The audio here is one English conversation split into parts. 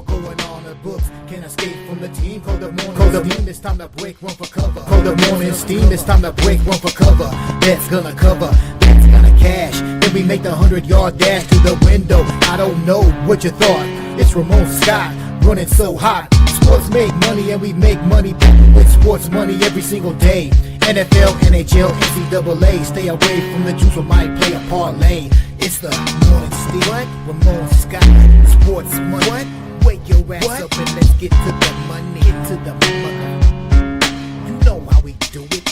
more going on. The books can't escape from the team. Call the morning steam, it's time to break, run for cover. Call the morning steam, it's time to break, run for cover. That's gonna cover, that's gonna cash. Then we make the 100-yard dash to the window. I don't know what you thought. It's Ramon Scott, running so hot. Sports make money and we make money with sports money every single day. NFL, NHL, NCAA. Stay away from the juice or might play a parlay. It's the morning steam. What? Ramon Scott, sports money. What? Wake your ass up and let's get to the money. Get to the mother. You know how we do it.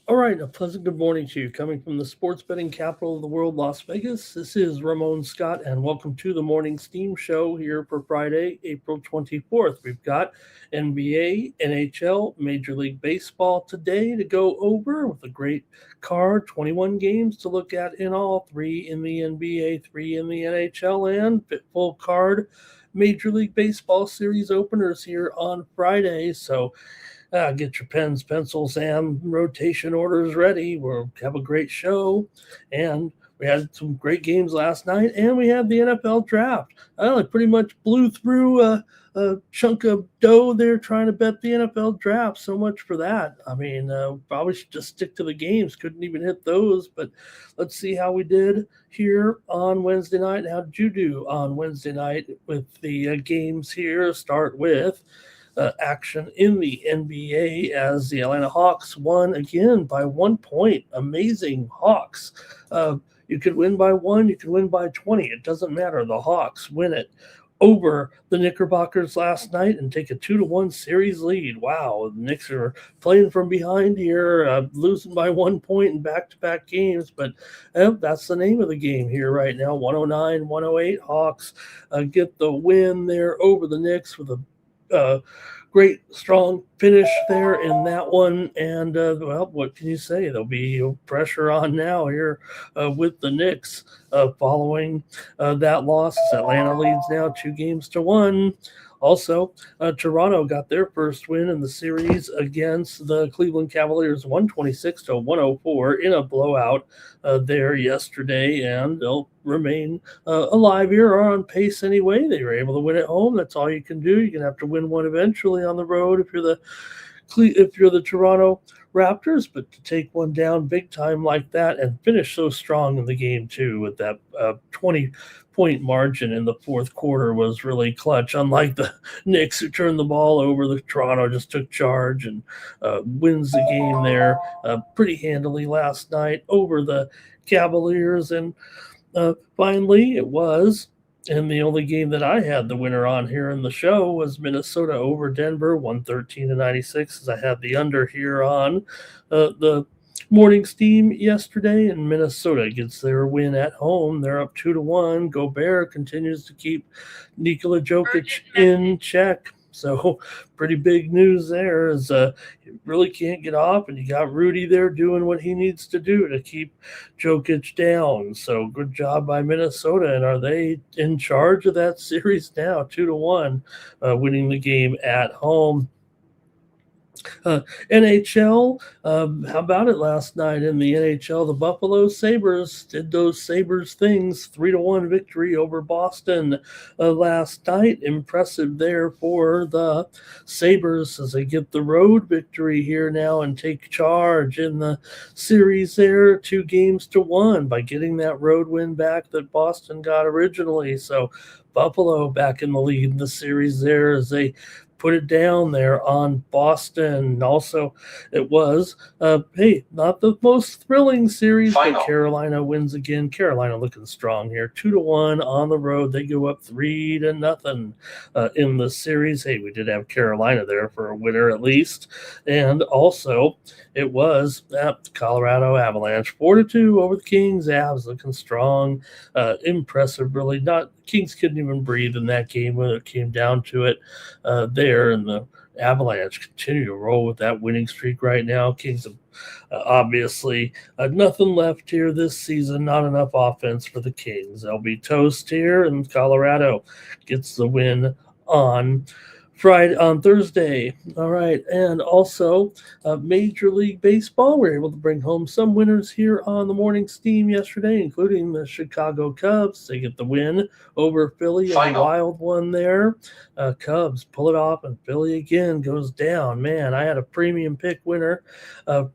All right, a pleasant good morning to you. Coming from the sports betting capital of the world, Las Vegas, this is Ramon Scott, and welcome to the Morning Steam Show here for Friday, April 24th. We've got NBA, NHL, Major League Baseball today to go over with a great card, 21 games to look at in all, 3 in the NBA, 3 in the NHL, and full card Major League Baseball series openers here on Friday. So get your pens, pencils, and rotation orders ready. We'll have a great show. And we had some great games last night, and we had the NFL draft. I pretty much blew through a chunk of dough there trying to bet the NFL draft. So much for that. I mean, probably should just stick to the games. Couldn't even hit those. But let's see how we did here on Wednesday night. How did you do on Wednesday night with the games here? Start with action in the NBA as the Atlanta Hawks won again by 1 point. Amazing Hawks. You could win by 1, you could win by 20. It doesn't matter. The Hawks win it over the Knickerbockers last night and take a 2-1 series lead. Wow, the Knicks are playing from behind here, losing by 1 point in back-to-back games, but that's the name of the game here right now. 109-108 Hawks get the win there over the Knicks with a great strong finish there in that one. And well, what can you say? There'll be pressure on now here with the Knicks following that loss. Atlanta leads now 2-1. Also, Toronto got their first win in the series against the Cleveland Cavaliers, 126-104 in a blowout there yesterday, and they'll remain alive here or on pace anyway. They were able to win at home. That's all you can do. You're gonna have to win one eventually on the road if you're the Toronto Raptors, but to take one down big time like that and finish so strong in the game too with that 20-point margin in the fourth quarter was really clutch. Unlike the Knicks who turned the ball over, the Toronto just took charge and wins the game there pretty handily last night over the Cavaliers. And finally, it was, and the only game that I had the winner on here in the show was Minnesota over Denver, 113-96, as I had the under here on the morning steam yesterday, and Minnesota gets their win at home. They're up 2-1. Gobert continues to keep Nikola Jokic in check. So pretty big news there is you really can't get off, and you got Rudy there doing what he needs to do to keep Jokic down. So good job by Minnesota, and are they in charge of that series now, 2-1, winning the game at home. NHL, how about it last night in the NHL? The Buffalo Sabres did those Sabres things, 3-1 victory over Boston last night. Impressive there for the Sabres as they get the road victory here now and take charge in the series there, 2-1 by getting that road win back that Boston got originally. So Buffalo back in the lead in the series there as they put it down there on Boston. Also, it was, hey, not the most thrilling series, but Carolina wins again. Carolina looking strong here, 2-1 on the road. They go up 3-0 in the series. Hey, we did have Carolina there for a winner at least, and also it was Colorado Avalanche 4-2 over the Kings. Avs looking strong, impressive. Really, not Kings couldn't even breathe in that game when it came down to it. There, and the Avalanche continue to roll with that winning streak right now. Kings have obviously nothing left here this season, not enough offense for the Kings. They'll be toast here, and Colorado gets the win on Thursday. All right, and also Major League Baseball. We were able to bring home some winners here on the morning steam yesterday, including the Chicago Cubs. They get the win over Philly, a wild one there. Cubs pull it off, and Philly again goes down. Man, I had a premium pick winner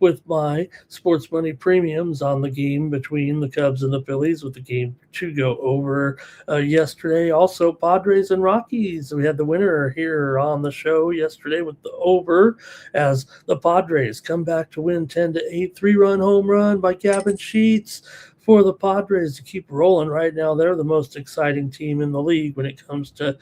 with my sports money premiums on the game between the Cubs and the Phillies, with the game to go over yesterday. Also, Padres and Rockies. We had the winner here on the show yesterday with the over, as the Padres come back to win 10-8, 3-run home run by Gavin Sheets for the Padres to keep rolling right now. They're the most exciting team in the league when it comes to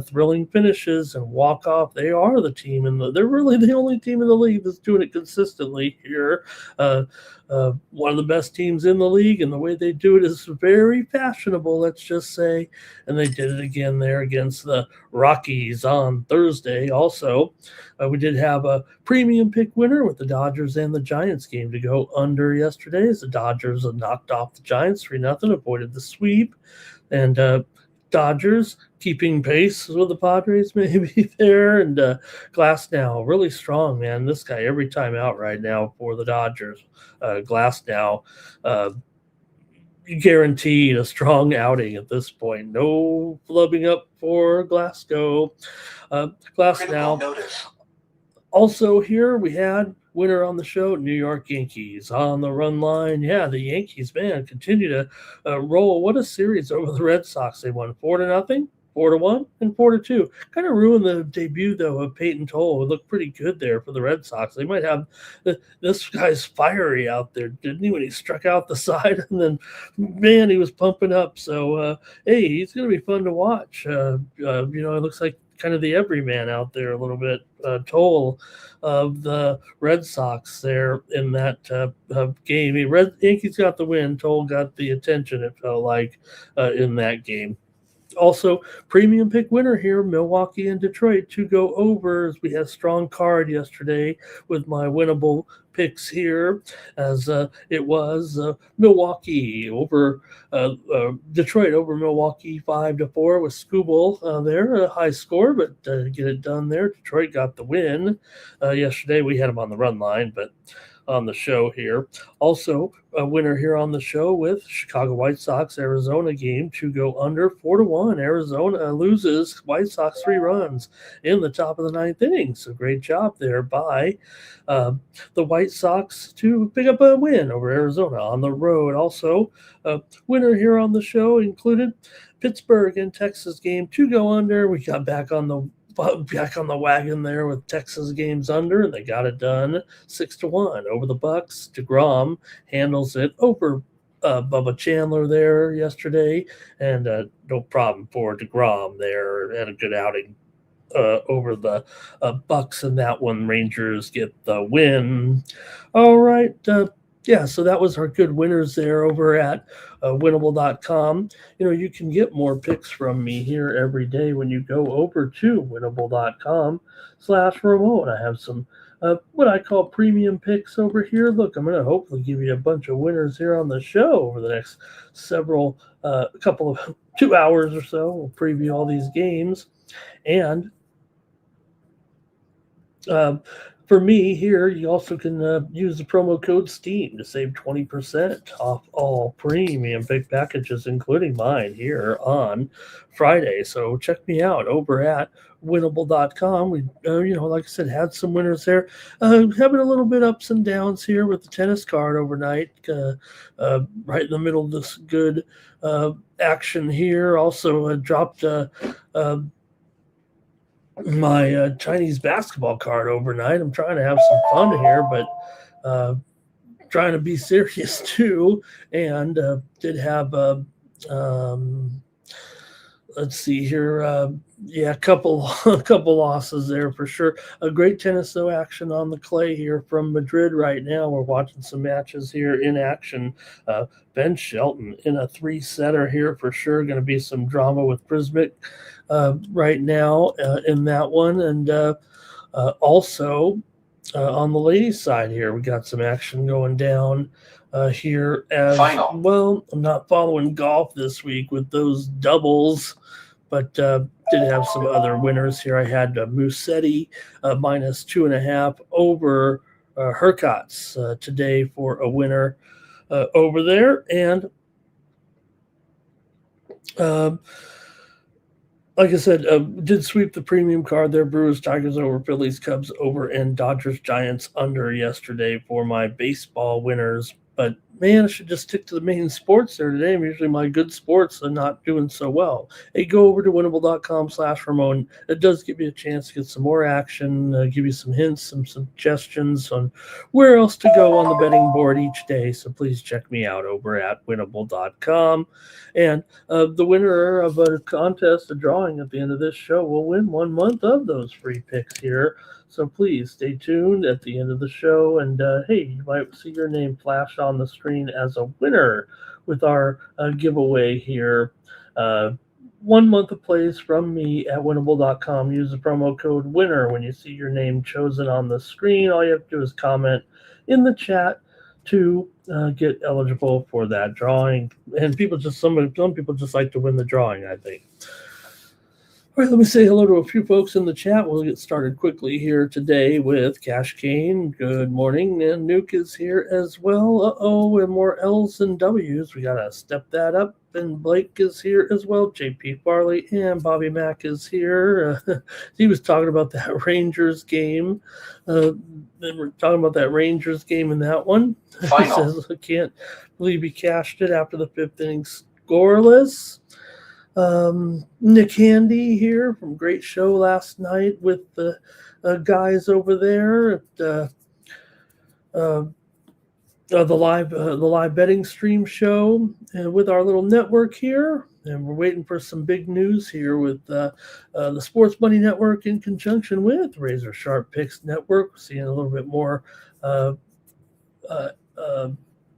thrilling finishes and walk-off. They are the team they're really the only team in the league that's doing it consistently here. One of the best teams in the league, and the way they do it is very fashionable, let's just say. And they did it again there against the Rockies on Thursday. Also, we did have a premium pick winner with the Dodgers and the Giants game to go under yesterday, as the Dodgers have knocked off the Giants 3-0, avoided the sweep. And Dodgers keeping pace with the Padres maybe there. And Glasnow, really strong, man. This guy every time out right now for the Dodgers. Glasnow, guaranteed a strong outing at this point. No flubbing up for Glasgow. Glasnow. Also here we had winner on the show, New York Yankees on the run line. Yeah, the Yankees, man, continue to roll. What a series over the Red Sox. They won 4-0, 4-1, and 4-2. Kind of ruined the debut, though, of Peyton Toll. It looked pretty good there for the Red Sox. They might have this guy's fiery out there, didn't he, when he struck out the side? And then, man, he was pumping up. So, hey, he's going to be fun to watch. It looks like kind of the everyman out there a little bit. Toll of the Red Sox there in that game. Yankees got the win. Toll got the attention, it felt like, in that game. Also, premium pick winner here, Milwaukee and Detroit to go over, as we had a strong card yesterday with my winnable picks here, as it was Milwaukee over Detroit over Milwaukee 5-4 with Skubal there, a high score, but get it done there. Detroit got the win. Yesterday we had them on the run line, but on the show here. Also, a winner here on the show with Chicago White Sox Arizona game to go under 4-1. Arizona loses, White Sox 3 runs in the top of the 9th inning. So great job there by the White Sox to pick up a win over Arizona on the road. Also, winner here on the show included Pittsburgh and Texas game to go under. We got back on the wagon there with Texas games under, and they got it done 6-1 over the Bucks. DeGrom handles it over Bubba Chandler there yesterday, and no problem for DeGrom there. Had a good outing over the Bucks in that one. Rangers get the win. All right. So that was our good winners there over at winnable.com. You can get more picks from me here every day when you go over to winnable.com/Ramon. I have some what I call premium picks over here. Look, I'm going to hopefully give you a bunch of winners here on the show over the next couple of 2 hours or so. We'll preview all these games. And for me here, you also can use the promo code STEAM to save 20% off all premium pick packages, including mine here on Friday. So check me out over at winnable.com. We, like I said, had some winners there. Having a little bit ups and downs here with the tennis card overnight, right in the middle of this good action here. Also dropped my Chinese basketball card overnight. I'm trying to have some fun here, but trying to be serious too. And did have let's see here. A couple losses there for sure. A great tennis though action on the clay here from Madrid right now. We're watching some matches here in action. Ben Shelton in a 3-setter here for sure. Going to be some drama with Prismic right now in that one, and also on the ladies' side here, we got some action going down here as Final. well. I'm not following golf this week with those doubles, but did have some other winners here. I had Musetti minus 2.5 over Hurkacz today for a winner over there. And like I said, did sweep the premium card there. Brewers, Tigers over, Phillies, Cubs over, and Dodgers, Giants under yesterday for my baseball winners. But, man, I should just stick to the main sports there today. Usually my good sports are not doing so well. Hey, go over to winnable.com/Ramon. It does give you a chance to get some more action, give you some hints, some suggestions on where else to go on the betting board each day. So please check me out over at winnable.com. And the winner of a contest, a drawing at the end of this show, will win 1 month of those free picks here. So please stay tuned at the end of the show. And hey, you might see your name flash on the screen as a winner with our giveaway here. 1 month of plays from me at winnable.com. Use the promo code WINNER when you see your name chosen on the screen. All you have to do is comment in the chat to get eligible for that drawing. And some people just like to win the drawing, I think. All right, let me say hello to a few folks in the chat. We'll get started quickly here today with Cash Kane. Good morning. And Nuke is here as well. And more L's and W's. We got to step that up. And Blake is here as well. JP Farley and Bobby Mack is here. He was talking about that Rangers game. Then we're talking about that Rangers game in that one. Final. He says, I can't believe he cashed it after the 5th inning scoreless. Nick Handy here from Great Show last night with the guys over there at the live betting stream show with our little network here. And we're waiting for some big news here with the Sports Money Network in conjunction with Razor Sharp Picks Network. We're seeing a little bit more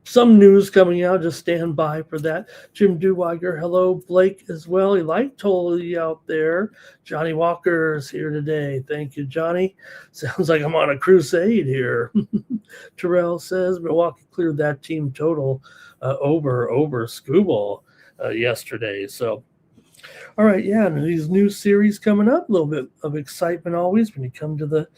some news coming out. Just stand by for that. Jim Duweiger, hello. Blake as well. He liked totally out there. Johnny Walker's here today. Thank you, Johnny. Sounds like I'm on a crusade here. Terrell says Milwaukee cleared that team total over Scooble yesterday. So, all right, yeah, and these new series coming up. A little bit of excitement always when you come to the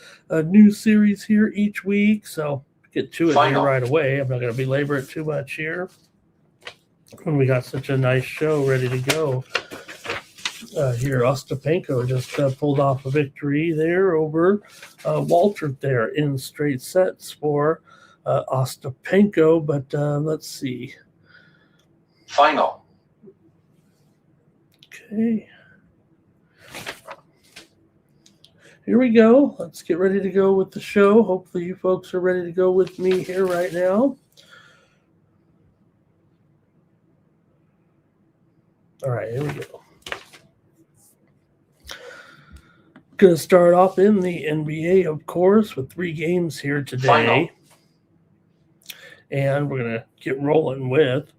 new series here each week. So, get to it here right away. I'm not going to belabor it too much here when we got such a nice show ready to go. Here, Ostapenko just pulled off a victory there over Walter there in straight sets for Ostapenko. But let's see. Final. Okay. Here we go. Let's get ready to go with the show. Hopefully you folks are ready to go with me here right now. All right, here we go. Going to start off in the NBA, of course, with 3 games here today. Final. And we're going to get rolling with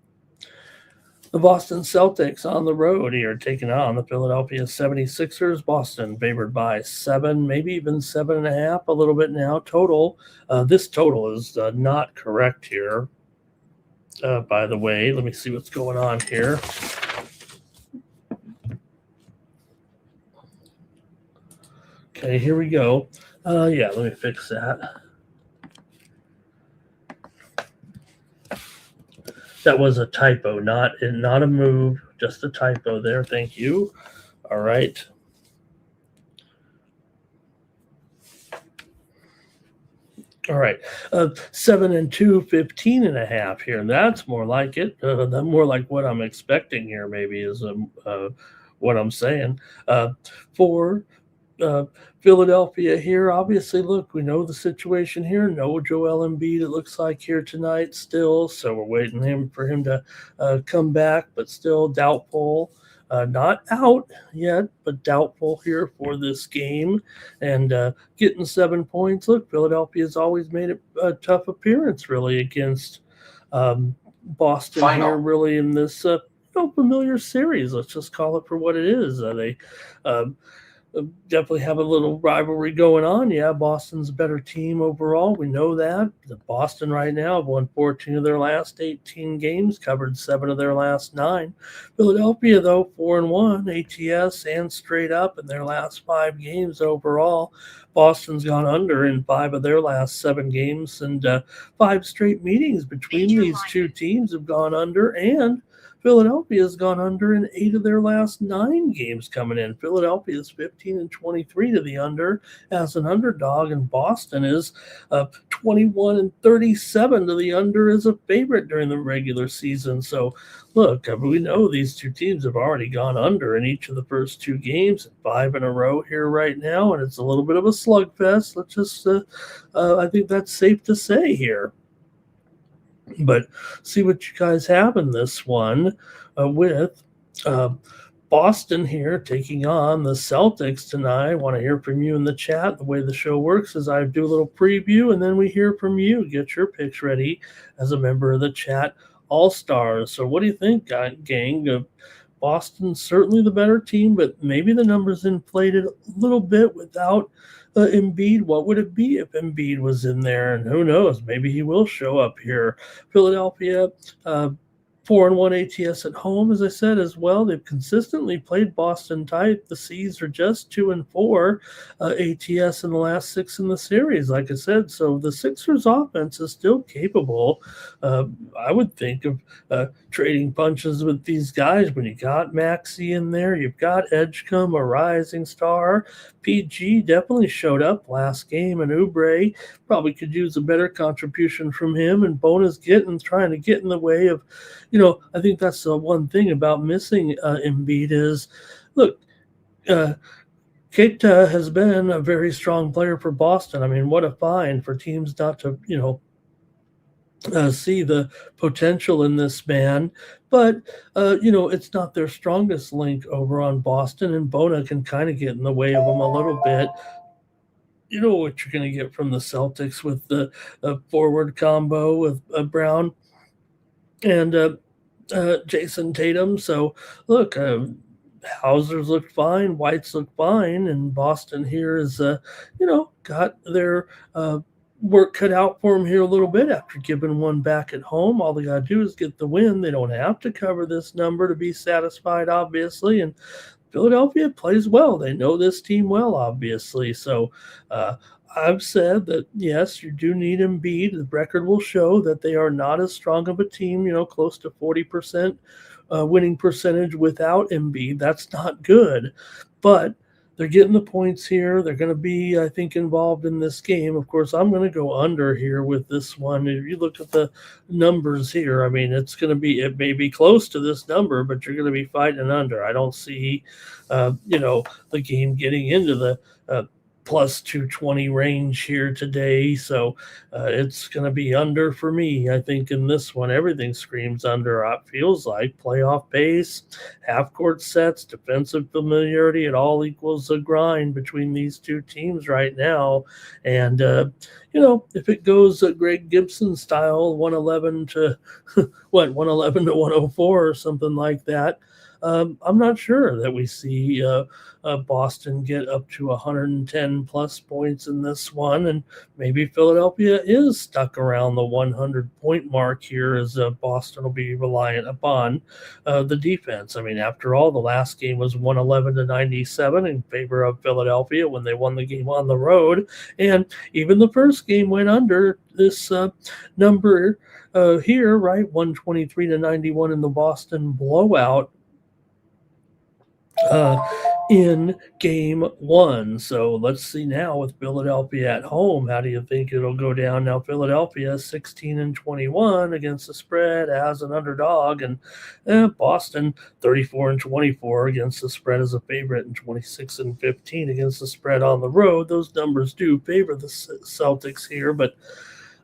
the Boston Celtics on the road here, taking on the Philadelphia 76ers. Boston favored by 7, maybe even 7.5, a little bit now. Total. This total is not correct here, by the way. Let me see what's going on here. Okay, here we go. Yeah, let me fix that. That was a typo, not a move, just a typo there. Thank you. All right. All right. 7-2, 15.5 here. That's more like it. That's more like what I'm expecting here, maybe, is what I'm saying. For uh, Philadelphia here, obviously, look, we know the situation here. No Joel Embiid, it looks like, here tonight still. So we're waiting for him to come back, but still doubtful. Not out yet, but doubtful here for this game. And getting 7 points. Look, Philadelphia's always made a tough appearance, really, against Boston here, really, in this familiar series. Let's just call it for what it is. They definitely have a little rivalry going on. Yeah, Boston's a better team overall. We know that. Boston right now have won 14 of their last 18 games, covered 7 of their last 9. Philadelphia, though, 4-1 ATS and straight up in their last 5 games overall. Boston's gone under in 5 of their last 7 games, and 5 straight meetings between these two teams have gone under, and Philadelphia has gone under in 8 of their last 9 games coming in. Philadelphia is 15-23 to the under as an underdog, and Boston is 21-37 to the under as a favorite during the regular season. So, look, we know these two teams have already gone under in each of the first 2 games, 5 in a row here right now, and it's a little bit of a slugfest. Let's just, I think that's safe to say here. But see what you guys have in this one with Boston here taking on the Celtics tonight. I want to hear from you in the chat. The way the show works is I do a little preview, and then we hear from you. Get your picks ready as a member of the chat all-stars. So what do you think, gang? Boston's certainly the better team, but maybe the numbers inflated a little bit without Embiid. What would it be if Embiid was in there? And who knows? Maybe he will show up here. Philadelphia, 4-1 ATS at home, as I said, as well. They've consistently played Boston tight. The C's are just 2-4 ATS in the last 6 in the series, like I said. So the Sixers offense is still capable. I would think of trading punches with these guys when you got Maxey in there. You've got Edgecombe, a rising star. PG definitely showed up last game, and Oubre probably could use a better contribution from him. And Bona's trying to get in the way of, I think that's the one thing about missing Embiid is, look, Keita has been a very strong player for Boston. I mean, what a find for teams not to, see the potential in this man. But, it's not their strongest link over on Boston, and Bona can kind of get in the way of them a little bit. You know what you're going to get from the Celtics with the forward combo with Brown and Jason Tatum. So, look, Hauser's looked fine, White's looked fine, and Boston here is, got their work cut out for them here a little bit after giving one back at home. All they got to do is get the win. They don't have to cover this number to be satisfied, obviously, and Philadelphia plays well. They know this team well, obviously. So I've said that, yes, you do need Embiid. The record will show that they are not as strong of a team, close to 40% winning percentage without Embiid. That's not good. But they're getting the points here. They're going to be, I think, involved in this game. Of course, I'm going to go under here with this one. If you look at the numbers here, I mean, it may be close to this number, but you're going to be fighting under. I don't see, the game getting into the plus 220 range here today. So it's going to be under for me. I think in this one, everything screams under. It feels like playoff pace, half-court sets, defensive familiarity. It all equals a grind between these two teams right now. And, if it goes Greg Gibson style, 111 to 104 or something like that, I'm not sure that we see Boston get up to 110 plus points in this one, and maybe Philadelphia is stuck around the 100-point mark here, as Boston will be reliant upon the defense. I mean, after all, the last game was 111-97 in favor of Philadelphia when they won the game on the road, and even the first game went under this number here, right? 123-91 in the Boston blowout in game one. So let's see now with Philadelphia at home. How do you think it'll go down now? Philadelphia 16-21 against the spread as an underdog, and Boston 34-24 against the spread as a favorite, and 26-15 against the spread on the road. Those numbers do favor the Celtics here, but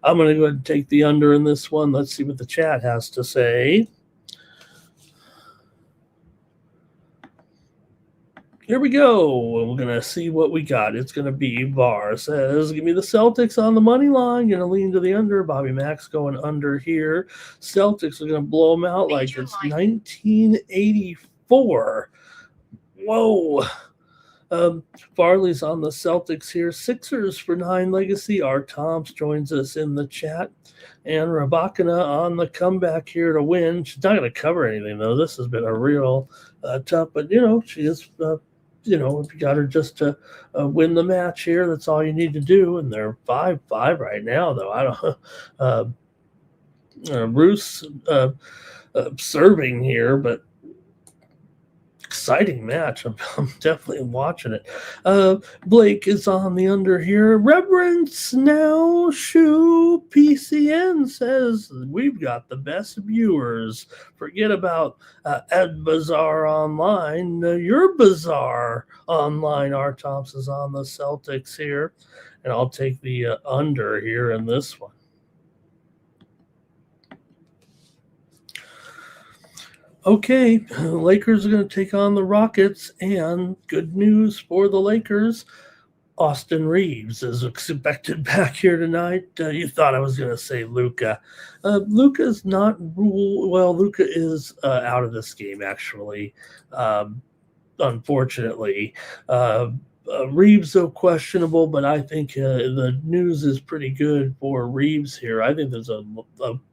I'm going to go ahead and take the under in this one. Let's see what the chat has to say. Here we go. We're going to see what we got. It's going to be VAR says, give me the Celtics on the money line. Going to lean to the under. Bobby Mack's going under here. Celtics are going to blow them out like it's 1984. Whoa. Farley's on the Celtics here. Sixers for 9 legacy. Art Toms joins us in the chat. And Rabakina on the comeback here to win. She's not going to cover anything, though. This has been a real tough, but, she is... if you got her just to win the match here, that's all you need to do. And they're 5-5 right now, though. I don't Bruce serving here, but exciting match. I'm definitely watching it. Blake is on the under here. Reverence now. Shoe PCN says we've got the best viewers. Forget about Ed Bazaar Online. Your Bazaar Online. Our Thompson's on the Celtics here, and I'll take the under here in this one. Okay, Lakers are going to take on the Rockets, and good news for the Lakers. Austin Reeves is expected back here tonight. You thought I was going to say Luka. Luka is not Luka is out of this game, actually, unfortunately. Reeves, though, questionable, but I think the news is pretty good for Reeves here. I think there's a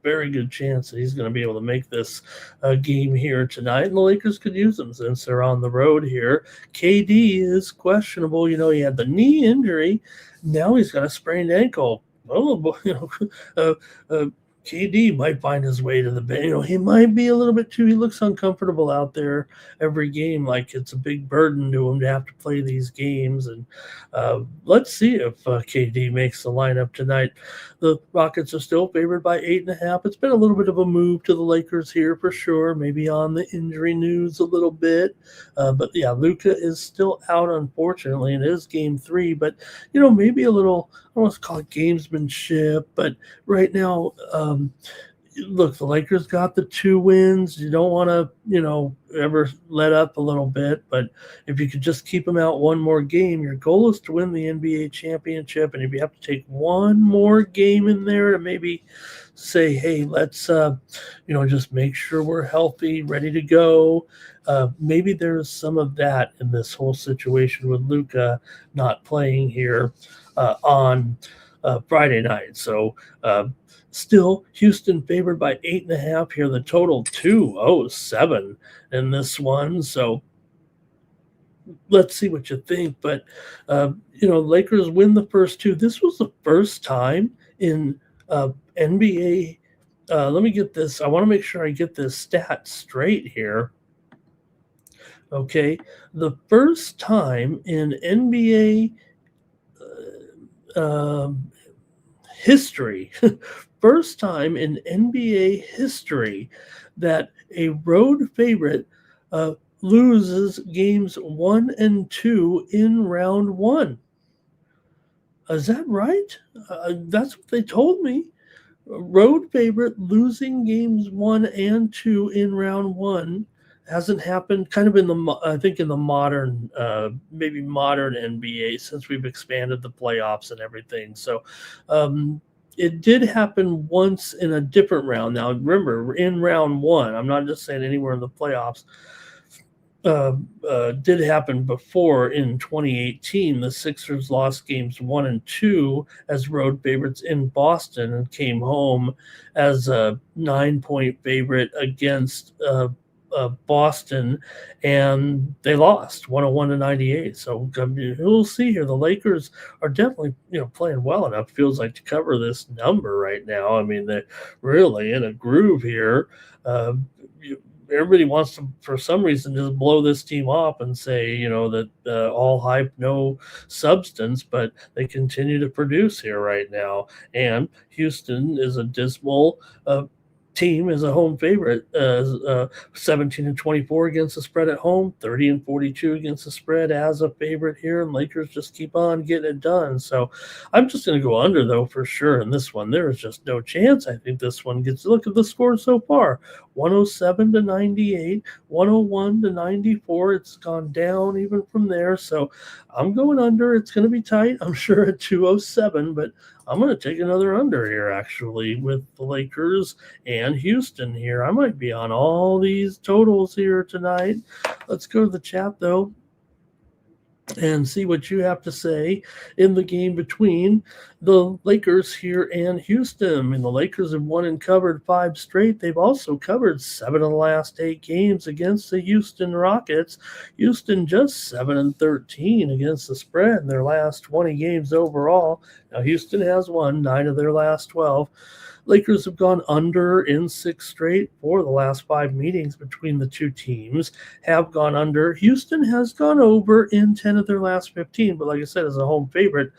very good chance that he's going to be able to make this game here tonight, and the Lakers could use him since they're on the road here. KD is questionable. He had the knee injury. Now he's got a sprained ankle. KD might find his way to the bench. He might be a little bit too. He looks uncomfortable out there every game, like it's a big burden to him to have to play these games. And let's see if KD makes the lineup tonight. The Rockets are still favored by 8.5. It's been a little bit of a move to the Lakers here for sure. Maybe on the injury news a little bit, but yeah, Luka is still out, unfortunately. It is game 3, but maybe a little. I don't want to call it gamesmanship, but right now, look, the Lakers got the 2 wins. You don't want to, ever let up a little bit, but if you could just keep them out one more game, your goal is to win the NBA championship. And if you have to take one more game in there to maybe say, hey, let's, just make sure we're healthy, ready to go. Maybe there's some of that in this whole situation with Luka not playing here on Friday night. So still Houston favored by 8.5 here. The total 207 in this one. So let's see what you think. But Lakers win the first 2. This was the first time in NBA. Let me get this. I want to make sure I get this stat straight here. Okay, the first time in NBA history, first time in NBA history that a road favorite loses games 1 and 2 in round 1. Is that right? That's what they told me. Road favorite losing games 1 and 2 in round 1 hasn't happened kind of in the modern, maybe modern NBA since we've expanded the playoffs and everything. So it did happen once in a different round. Now, remember, in round 1, I'm not just saying anywhere in the playoffs, did happen before in 2018. The Sixers lost games 1 and 2 as road favorites in Boston and came home as a 9-point favorite against Boston, and they lost 101 to 98. So we'll see here. The Lakers are definitely playing well enough. Feels like to cover this number right now. I mean, they're really in a groove here. Everybody wants to, for some reason, just blow this team up and say, that all hype, no substance, but they continue to produce here right now. And Houston is a dismal team, is a home favorite, 17 and 24 against the spread at home, 30 and 42 against the spread as a favorite here, and Lakers just keep on getting it done. So I'm just going to go under, though, for sure in this one. There is just no chance. I think this one gets a look at the score so far. 107 to 98, 101 to 94. It's gone down even from there. So I'm going under. It's going to be tight, I'm sure, at 207, but I'm going to take another under here, actually, with the Lakers and Houston here. I might be on all these totals here tonight. Let's go to the chat, though, and see what you have to say in the game between the Lakers here and Houston. And the Lakers have won and covered 5 straight. They've also covered 7 of the last 8 games against the Houston Rockets. Houston just 7 and 13 against the spread in their last 20 games overall. Now Houston has won 9 of their last 12. Lakers have gone under in 6 straight. 4 of the last 5 meetings between the two teams have gone under. Houston has gone over in 10 of their last 15, but like I said, as a home favorite,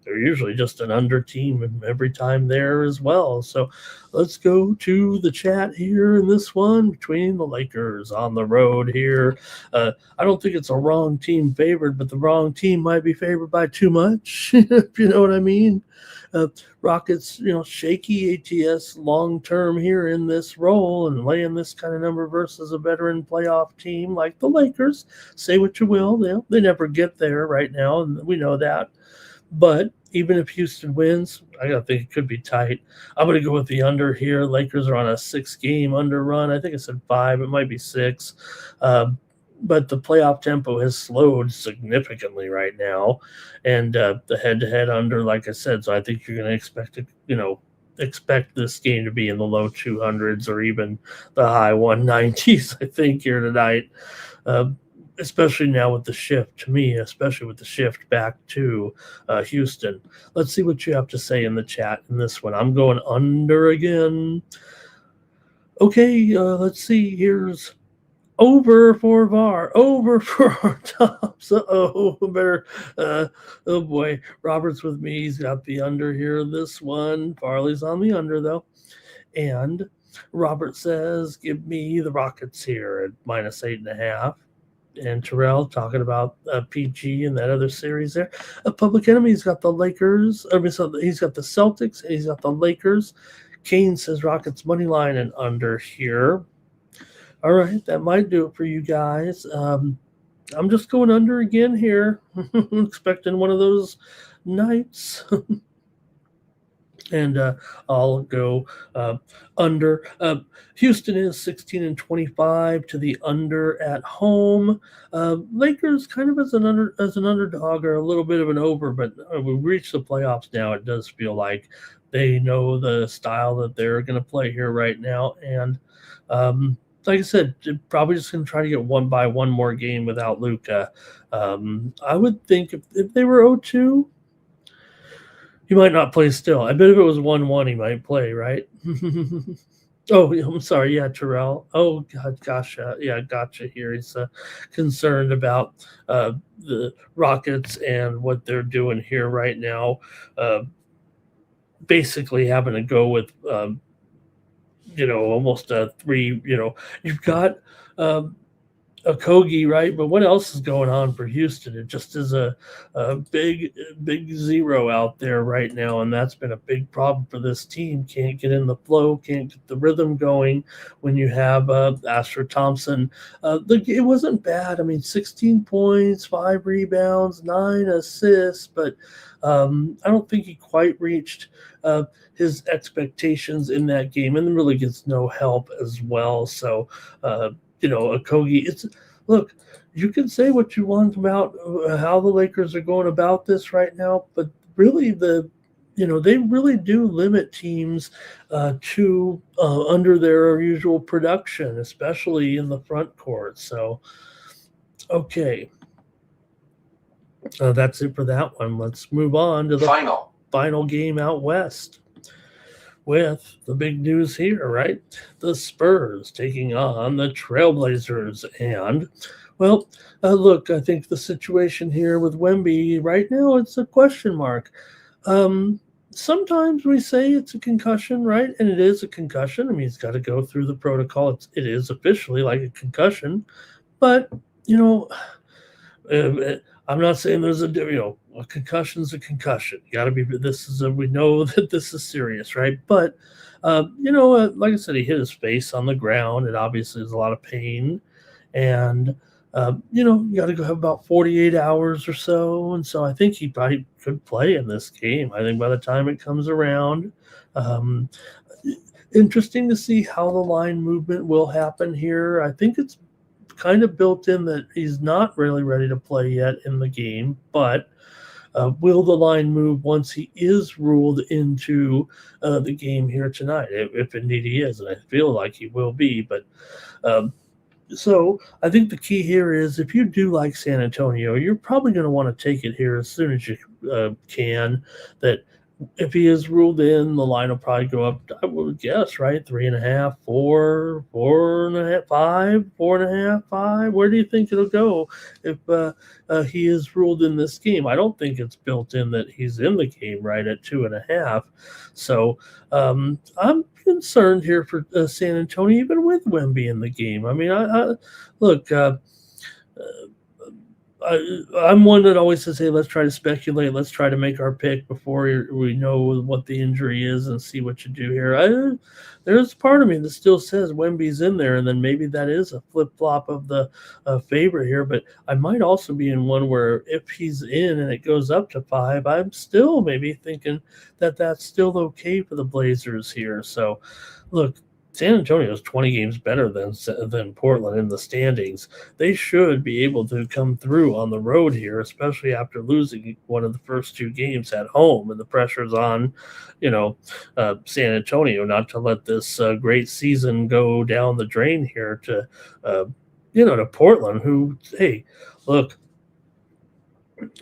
they're usually just an under team every time there as well. So let's go to the chat here in this one between the Lakers on the road here. I don't think it's a wrong team favored, but the wrong team might be favored by too much, if you know what I mean. Rockets, shaky ATS long-term here in this role and laying this kind of number versus a veteran playoff team like the Lakers. Say what you will, they never get there right now, and we know that. But even if Houston wins, I gotta think it could be tight. I'm going to go with the under here. Lakers are on a 6-game under run. I think I said 5. It might be 6. But the playoff tempo has slowed significantly right now. And the head-to-head under, like I said, so I think you're going to expect this game to be in the low 200s or even the high 190s, I think, here tonight. Especially now with the shift, to me, especially with the shift back to Houston. Let's see what you have to say in the chat in this one. I'm going under again. Okay, let's see. Here's over for VAR, over for our tops. Better. Oh boy, Robert's with me. He's got the under here. This one, Farley's on the under though, and Robert says, "Give me the Rockets here at -8.5." And Terrell talking about PG and that other series there. Public Enemy's got the Lakers. So he's got the Celtics and he's got the Lakers. Kane says Rockets money line and under here. All right, that might do it for you guys. I'm just going under again here, expecting one of those nights. And I'll go under. Houston is 16 and 25 to the under at home. Lakers kind of as an underdog or a little bit of an over, but we've reached the playoffs now. It does feel like they know the style that they're going to play here right now, and like I said, probably just going to try to get one more game without Luka. I would think if they were 0-2. He might not play still. I bet if it was 1-1, he might play, right? Oh, I'm sorry. Yeah, Terrell. Oh, God, gosh. Yeah, gotcha here. He's concerned about the Rockets and what they're doing here right now. Basically having to go with, almost a 3, you've got a Kogi, right? But what else is going on for Houston? It just is a big zero out there right now, and that's been a big problem for this team. Can't get in the flow, can't get the rhythm going when you have Asher Thompson. It wasn't bad. I mean, 16 points, 5 rebounds, 9 assists, but I don't think he quite reached his expectations in that game, and really gets no help as well. So, Okogie, look, you can say what you want about how the Lakers are going about this right now, but really they really do limit teams to under their usual production, especially in the front court. So, okay, that's it for that one. Let's move on to the final game out west with the big news here, right? The Spurs taking on the Trailblazers. And, well, look, I think the situation here with Wemby right now, it's a question mark. Sometimes we say it's a concussion, right? And it is a concussion. I mean, he's got to go through the protocol. It is officially like a concussion. But, I'm not saying there's a concussion's a concussion. You got to be. We know that this is serious, right? But like I said, he hit his face on the ground. It obviously is a lot of pain, and you got to go have about 48 hours or so. And so I think he probably could play in this game. I think by the time it comes around. Interesting to see how the line movement will happen here. I think it's kind of built in that he's not really ready to play yet in the game, but will the line move once he is ruled into the game here tonight? If indeed he is, and I feel like he will be. But so I think the key here is if you do like San Antonio, you're probably going to want to take it here as soon as you can. That if he is ruled in, the line will probably go up, I would guess, right? 3.5, 4, 4.5, 5, 4.5, 5. Where do you think it'll go if he is ruled in this game? I don't think it's built in that he's in the game right at 2.5. So I'm concerned here for San Antonio, even with Wemby in the game. I mean, I look. I'm one that always says, hey, let's try to speculate. Let's try to make our pick before we know what the injury is and see what you do here. There's part of me that still says Wemby's in there, and then maybe that is a flip-flop of the favorite here. But I might also be in one where if he's in and it goes up to 5, I'm still maybe thinking that that's still okay for the Blazers here. So, look, San Antonio is 20 games better than Portland in the standings. They should be able to come through on the road here, especially after losing one of the first 2 games at home. And the pressure's on, San Antonio not to let this great season go down the drain here to Portland, who, hey, look,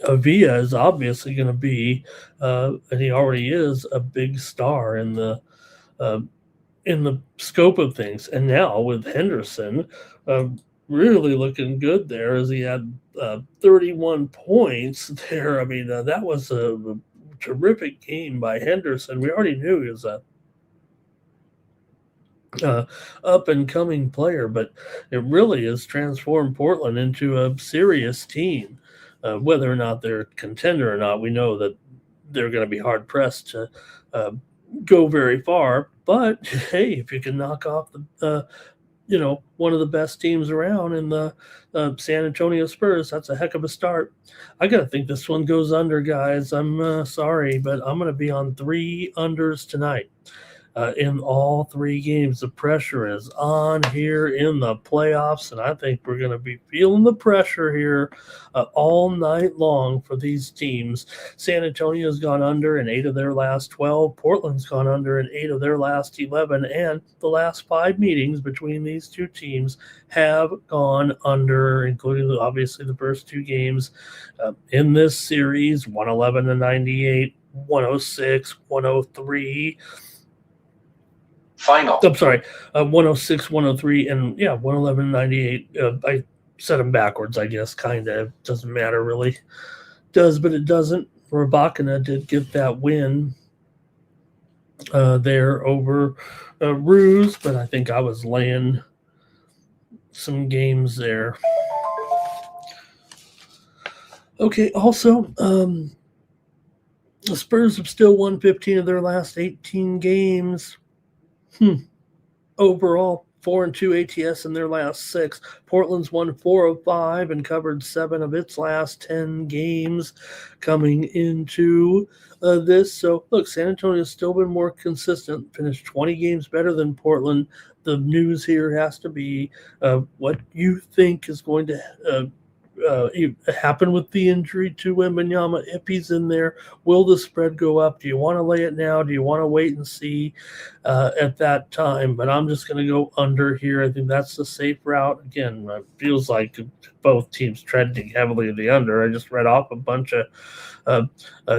Avila is obviously going to be, and he already is, a big star in the scope of things. And now with Henderson really looking good there as he had 31 points there. I mean, that was a terrific game by Henderson. We already knew he was a up-and-coming player, but it really has transformed Portland into a serious team. Whether or not they're a contender or not, we know that they're going to be hard-pressed to go very far. But hey, if you can knock off the one of the best teams around in the San Antonio Spurs, that's a heck of a start. I gotta think this one goes under, guys. I'm sorry, but I'm gonna be on 3 unders tonight. In all 3 games, the pressure is on here in the playoffs, and I think we're going to be feeling the pressure here all night long for these teams. San Antonio's gone under in 8 of their last 12. Portland's gone under in 8 of their last 11, and the last 5 meetings between these 2 teams have gone under, including obviously the first 2 games in this series, 111-98, 106, 103. Final. I'm sorry, 106, 103, and 111-98. I set them backwards, I guess, kind of. Doesn't matter really. Does, but it doesn't. Rabakina did get that win there over Ruse, but I think I was laying some games there. Okay, also, the Spurs have still won 15 of their last 18 games. Overall, 4-2 ATS in their last 6. Portland's won 4 of 5 and covered 7 of its last 10 games coming into this. So, look, San Antonio's still been more consistent, finished 20 games better than Portland, the news here has to be what you think is going to happen with the injury to Wembanyama if he's in there. Will the spread go up? Do you want to lay it now? Do you want to wait and see at that time? But I'm just going to go under here. I think that's the safe route. Again, it feels like both teams trending heavily to the under. I just read off a bunch of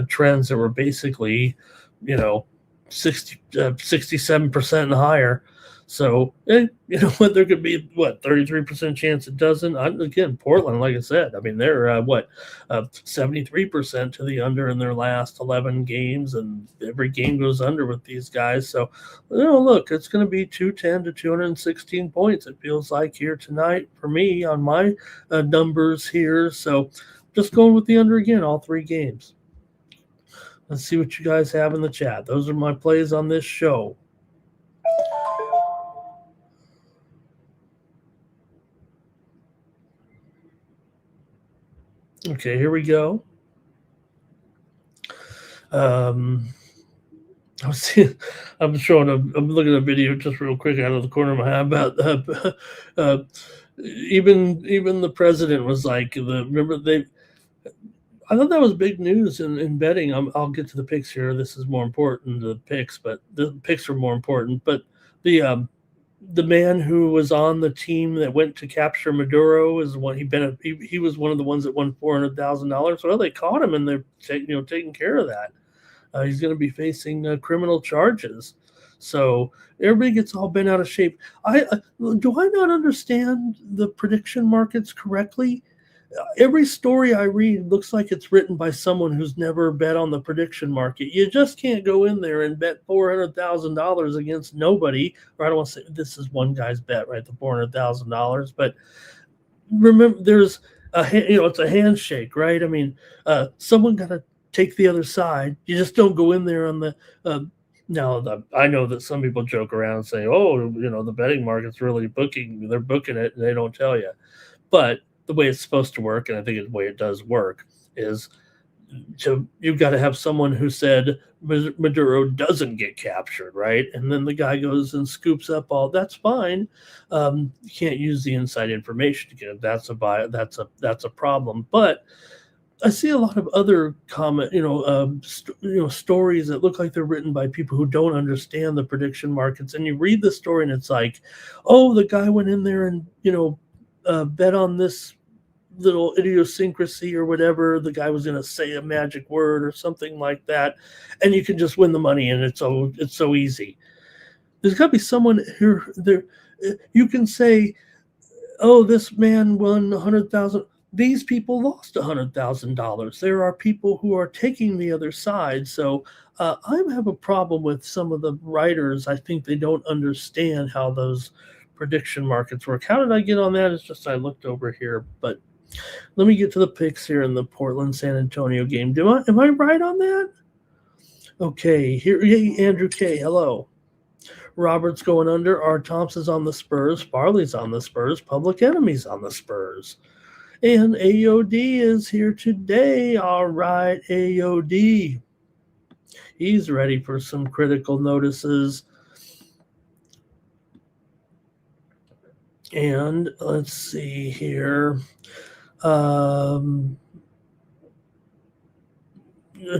trends that were basically, 67% and higher. So, you know what, there could be, 33% chance it doesn't. Again, Portland, like I said, I mean, they're 73% to the under in their last 11 games, and every game goes under with these guys. So, look, it's going to be 210 to 216 points, it feels like, here tonight for me on my numbers here. So, just going with the under again, all three games. Let's see what you guys have in the chat. Those are my plays on this show. Okay, here we go. I'm looking at a video just real quick out of the corner of my eye about even the president was like, I thought that was big news in betting. I'll get to the picks here. This is more important than the picks, but the picks are more important. But the man who was on the team that went to capture Maduro is one. He was one of the ones that won $400,000. Well, they caught him and they're taking care of that. He's going to be facing criminal charges. So everybody gets all bent out of shape. Do I not understand the prediction markets correctly? Every story I read looks like it's written by someone who's never bet on the prediction market. You just can't go in there and bet $400,000 against nobody. Or I don't want to say this is one guy's bet, right? The $400,000. But remember, there's it's a handshake, right? I mean, someone got to take the other side. You just don't go in there on the. I know that some people joke around and say, "Oh, the betting market's really booking. They're booking it, and they don't tell you." But the way it's supposed to work, and I think the way it does work, is you've got to have someone who said Maduro doesn't get captured, right? And then the guy goes and scoops up all. That's fine. You can't use the inside information to get it. That's a problem. But I see a lot of other stories that look like they're written by people who don't understand the prediction markets. And you read the story, and it's like, oh, the guy went in there and bet on this little idiosyncrasy or whatever. The guy was going to say a magic word or something like that, and you can just win the money, and it's so easy. There's got to be someone here. There, you can say, "Oh, this man won 100,000." These people lost $100,000. There are people who are taking the other side. So I have a problem with some of the writers. I think they don't understand how those prediction markets work. How did I get on that? It's just I looked over here, but let me get to the picks here in the Portland-San Antonio game. Am I right on that? Okay, here, Andrew K. Hello. Robert's going under. R. Thompson's on the Spurs. Farley's on the Spurs. Public Enemy's on the Spurs. And AOD is here today. All right, AOD. He's ready for some critical notices. And let's see here.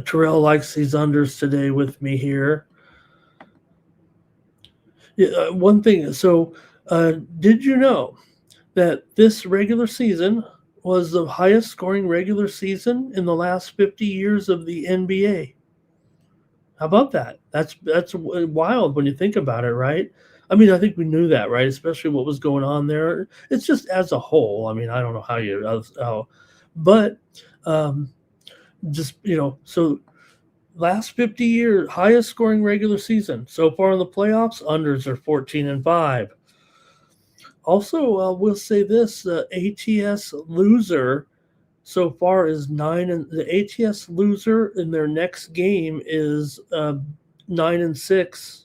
Terrell likes these unders today with me here. Yeah, one thing. So, did you know that this regular season was the highest scoring regular season in the last 50 years of the NBA? How about that? That's wild when you think about it, right? I mean, I think we knew that, right? Especially what was going on there. It's just as a whole. I mean, I don't know but so last 50 years, highest scoring regular season. So far in the playoffs, unders are 14-5. Also, we'll say this: ATS loser so far is 9, and the ATS loser in their next game is 9-6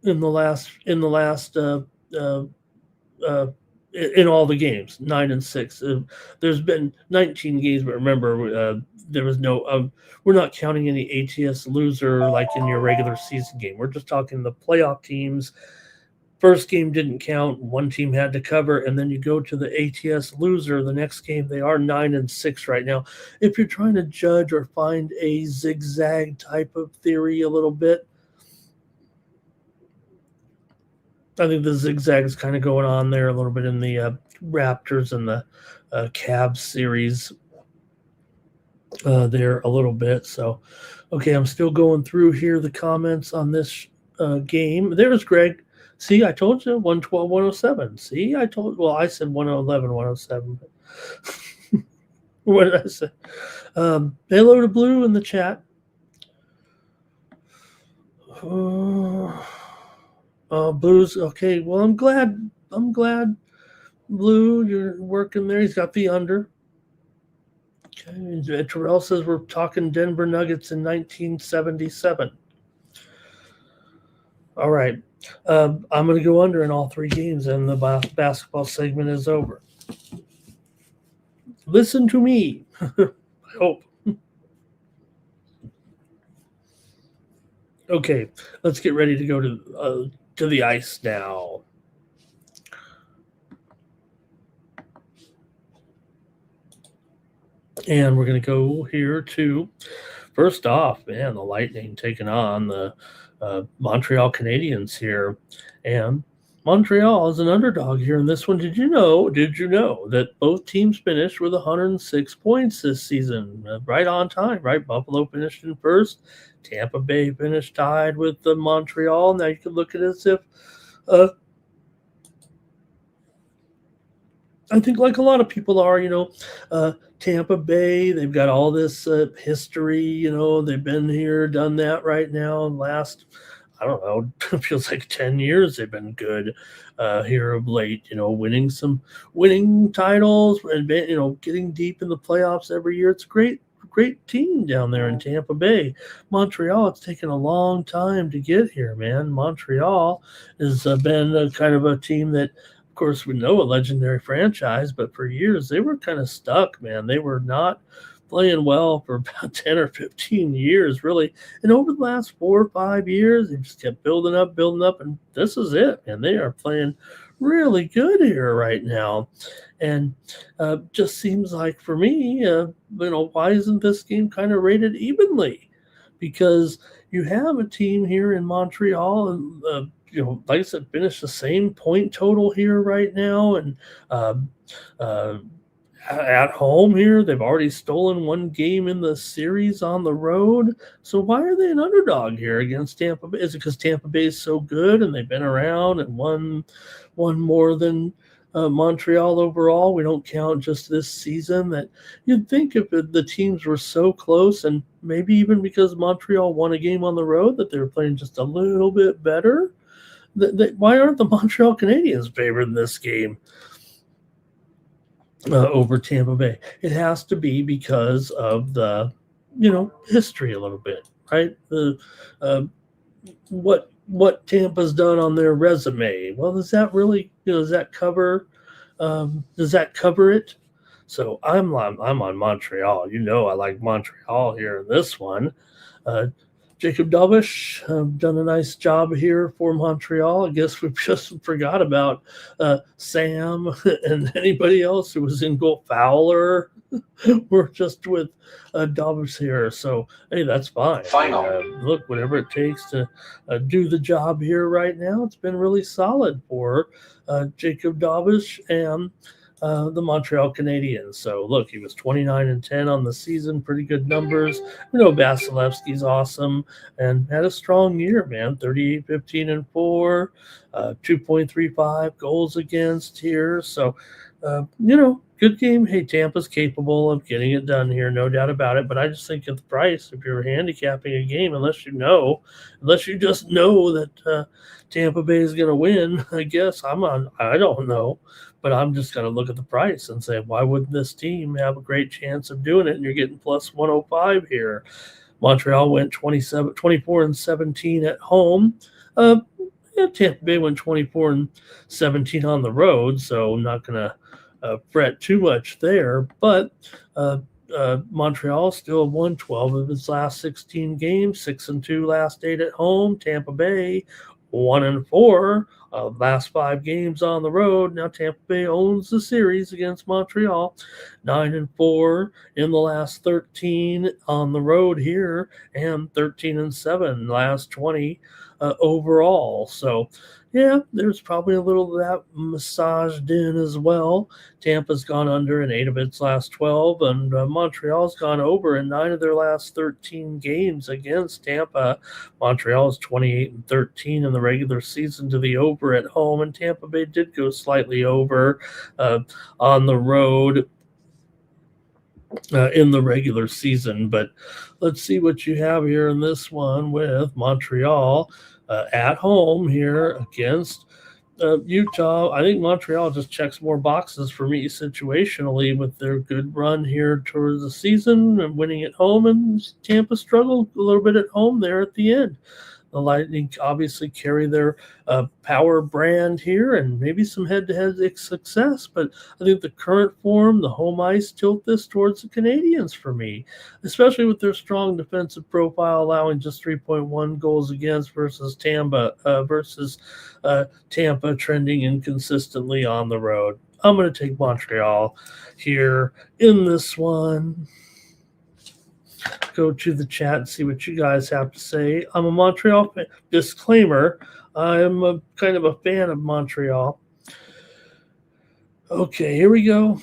in the last in all the games, 9-6. There's been 19 games, but remember, there was no. We're not counting any ATS loser like in your regular season game. We're just talking the playoff teams. First game didn't count. One team had to cover, and then you go to the ATS loser. The next game, they are 9-6 right now. If you're trying to judge or find a zigzag type of theory a little bit, I think the zigzag is kind of going on there a little bit in the Raptors and the Cavs series there a little bit. So, okay, I'm still going through here the comments on this game. There's Greg. See, I told you 112, 107. See, I said 111, 107. What did I say? Hello to Blue in the chat. Blue's okay. Well, I'm glad, Blue, you're working there. He's got the under. Okay. Terrell says we're talking Denver Nuggets in 1977. All right. I'm going to go under in all three games, and the basketball segment is over. Listen to me. I hope. Okay, let's get ready to go to the ice now. And we're going to go here to, first off, man, the Lightning taking on the Montreal Canadiens here. And Montreal is an underdog here in this one. Did you know that both teams finished with 106 points this season? Right on time, right? Buffalo finished in first. Tampa Bay finished tied with the Montreal. Now you can look at it as if I think like a lot of people are, Tampa Bay, they've got all this history, they've been here, done that right now. And last, I don't know, it feels like 10 years they've been good here of late, winning titles and, getting deep in the playoffs every year. It's a great team down there in Tampa Bay. Montreal, it's taken a long time to get here, man. Montreal has been kind of a team that, of course, we know a legendary franchise, but for years they were kind of stuck, man. They were not playing well for about 10 or 15 years, really. And over the last 4 or 5 years, they just kept building up, and this is it, and they are playing really good here right now. And just seems like for me, why isn't this game kind of rated evenly? Because you have a team here in Montreal, and like I said, finished the same point total here right now, and at home here, they've already stolen one game in the series on the road. So why are they an underdog here against Tampa Bay? Is it because Tampa Bay is so good and they've been around and won more than Montreal overall? We don't count just this season. That you'd think if the teams were so close, and maybe even because Montreal won a game on the road, that they were playing just a little bit better. Why aren't the Montreal Canadiens favored in this game over Tampa Bay? It has to be because of the, history a little bit, right? What Tampa's done on their resume. Well, does that really, does that cover it? So I'm on Montreal. I like Montreal here in this one. Jacob Davish done a nice job here for Montreal. I guess we just forgot about Sam and anybody else who was in goal. Fowler. We're just with Davish here. So, hey, that's fine. Final. Look, whatever it takes to do the job here right now, it's been really solid for Jacob Davish and the Montreal Canadiens. So look, he was 29-10 on the season, pretty good numbers. Vasilevsky's awesome and had a strong year, man. 38, 15-4, 2.35 goals against here. So, good game. Hey, Tampa's capable of getting it done here, no doubt about it. But I just think at the price, if you're handicapping a game, unless you just know that Tampa Bay is going to win, I guess I don't know. But I'm just going to look at the price and say, why wouldn't this team have a great chance of doing it? And you're getting plus 105 here. Montreal went 24-17 at home. Yeah, Tampa Bay went 24-17 on the road, so I'm not going to fret too much there. But Montreal still won 12 of its last 16 games, 6-2 last 8 at home. Tampa Bay 1-4 last 5 games on the road. Now Tampa Bay owns the series against Montreal, 9-4 in the last 13 on the road here, and 13-7 last 20 overall. So, yeah, there's probably a little of that massaged in as well. Tampa's gone under in 8 of its last 12, and Montreal's gone over in 9 of their last 13 games against Tampa. Montreal's 28-13 in the regular season to the over at home, and Tampa Bay did go slightly over on the road in the regular season. But let's see what you have here in this one with Montreal at home here against Utah. I think Montreal just checks more boxes for me situationally with their good run here towards the season and winning at home, and Tampa struggled a little bit at home there at the end. The Lightning obviously carry their power brand here and maybe some head-to-head success, but I think the current form, the home ice, tilt this towards the Canadiens for me, especially with their strong defensive profile, allowing just 3.1 goals against versus Tampa trending inconsistently on the road. I'm going to take Montreal here in this one. Go to the chat and see what you guys have to say. I'm a Montreal fan. Disclaimer, I'm a kind of a fan of Montreal. Okay, here we go.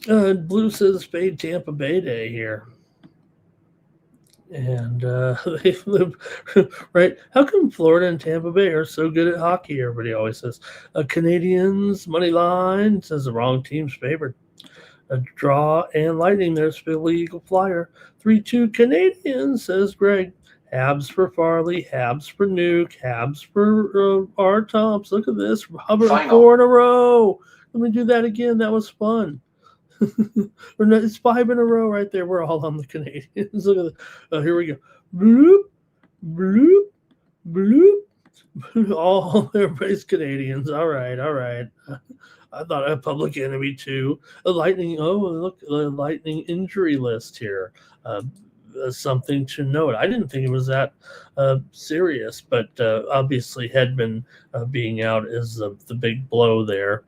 Blue says fade Tampa Bay Day here. And they live right. How come Florida and Tampa Bay are so good at hockey? Everybody always says. Canadians, Moneyline says the wrong team's favored. A draw and Lightning. There's Philly Eagle Flyer. 3-2 Canadians, says Greg. Habs for Farley, Habs for Nuke, Habs for R. Tops. Look at this. Hubbard 4 in a row. Let me do that again. That was fun. Or no, it's 5 in a row right there. We're all on the Canadians. Look at that. Here we go. Bloop, bloop, bloop. All everybody's Canadians. All right. I thought a Public Enemy too. A Lightning. Oh, look, the Lightning injury list here. Something to note. I didn't think it was that serious, but obviously Hedman being out is the big blow there.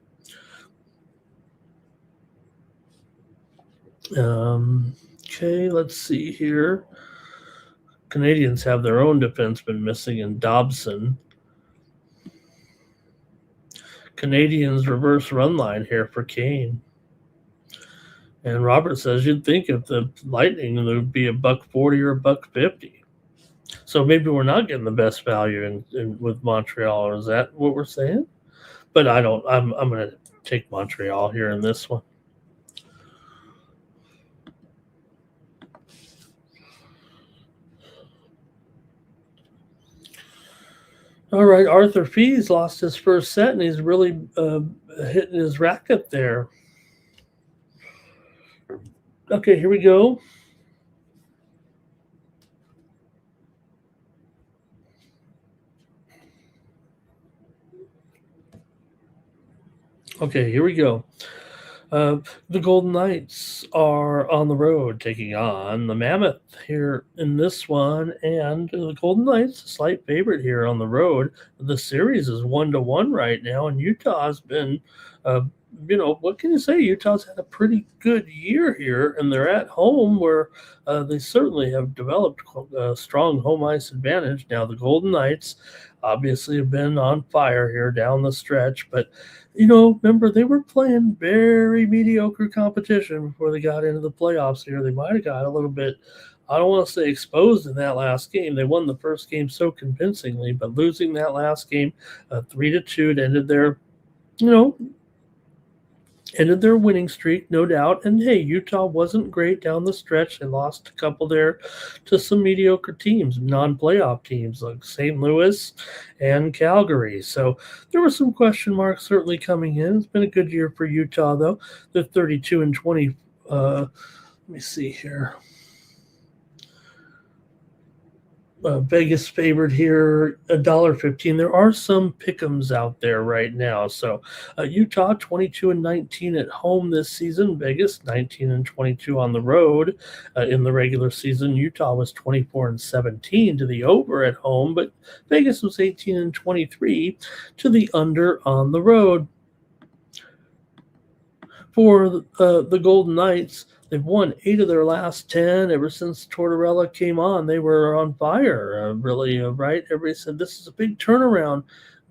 Okay, let's see here. Canadians have their own defenseman missing in Dobson. Canadians reverse run line here for Kane. And Robert says you'd think if the Lightning there would be $1.40 or $1.50. So maybe we're not getting the best value in with Montreal. Or is that what we're saying? But I don't. I'm going to take Montreal here in this one. All right, Arthur Fees lost his first set, and he's really hitting his racket there. Okay, here we go. Okay, here we go. The Golden Knights are on the road taking on the Mammoth here in this one, and the Golden Knights, a slight favorite here on the road. The series is 1-1 right now, and Utah has been, what can you say? Utah's had a pretty good year here, and they're at home where they certainly have developed a strong home ice advantage. Now, the Golden Knights obviously have been on fire here down the stretch, but remember, they were playing very mediocre competition before they got into the playoffs here. They might have got a little bit, I don't want to say exposed in that last game. They won the first game so convincingly, but losing that last game 3-2, it ended their winning streak, no doubt. And hey, Utah wasn't great down the stretch. They lost a couple there to some mediocre teams, non-playoff teams like St. Louis and Calgary. So there were some question marks certainly coming in. It's been a good year for Utah, though. They're 32-20. Let me see here. Vegas favored here, $1.15. There are some pick'ems out there right now. So Utah 22-19 at home this season. Vegas 19-22 on the road. In the regular season, Utah was 24-17 to the over at home, but Vegas was 18-23 to the under on the road. For the Golden Knights, they've won 8 of their last 10. Ever since Tortorella came on, they were on fire, really, right? Everybody said this is a big turnaround.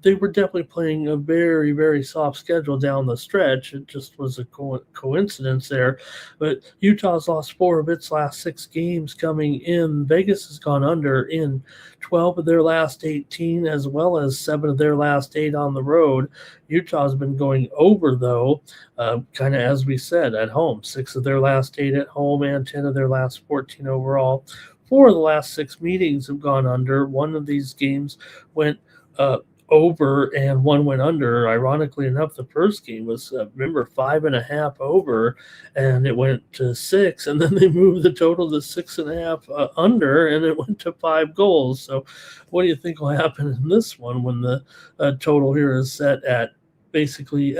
They were definitely playing a very, very soft schedule down the stretch. It just was a coincidence there. But Utah's lost 4 of its last 6 games coming in. Vegas has gone under in 12 of their last 18, as well as 7 of their last 8 on the road. Utah's been going over, though, kind of as we said, at home. 6 of their last 8 at home and 10 of their last 14 overall. 4 of the last 6 meetings have gone under. 1 of these games went over and 1 went under. Ironically enough, the first game was, remember, 5.5 over, and it went to 6, and then they moved the total to 6.5 under, and it went to 5 goals. So what do you think will happen in this one when the total here is set at basically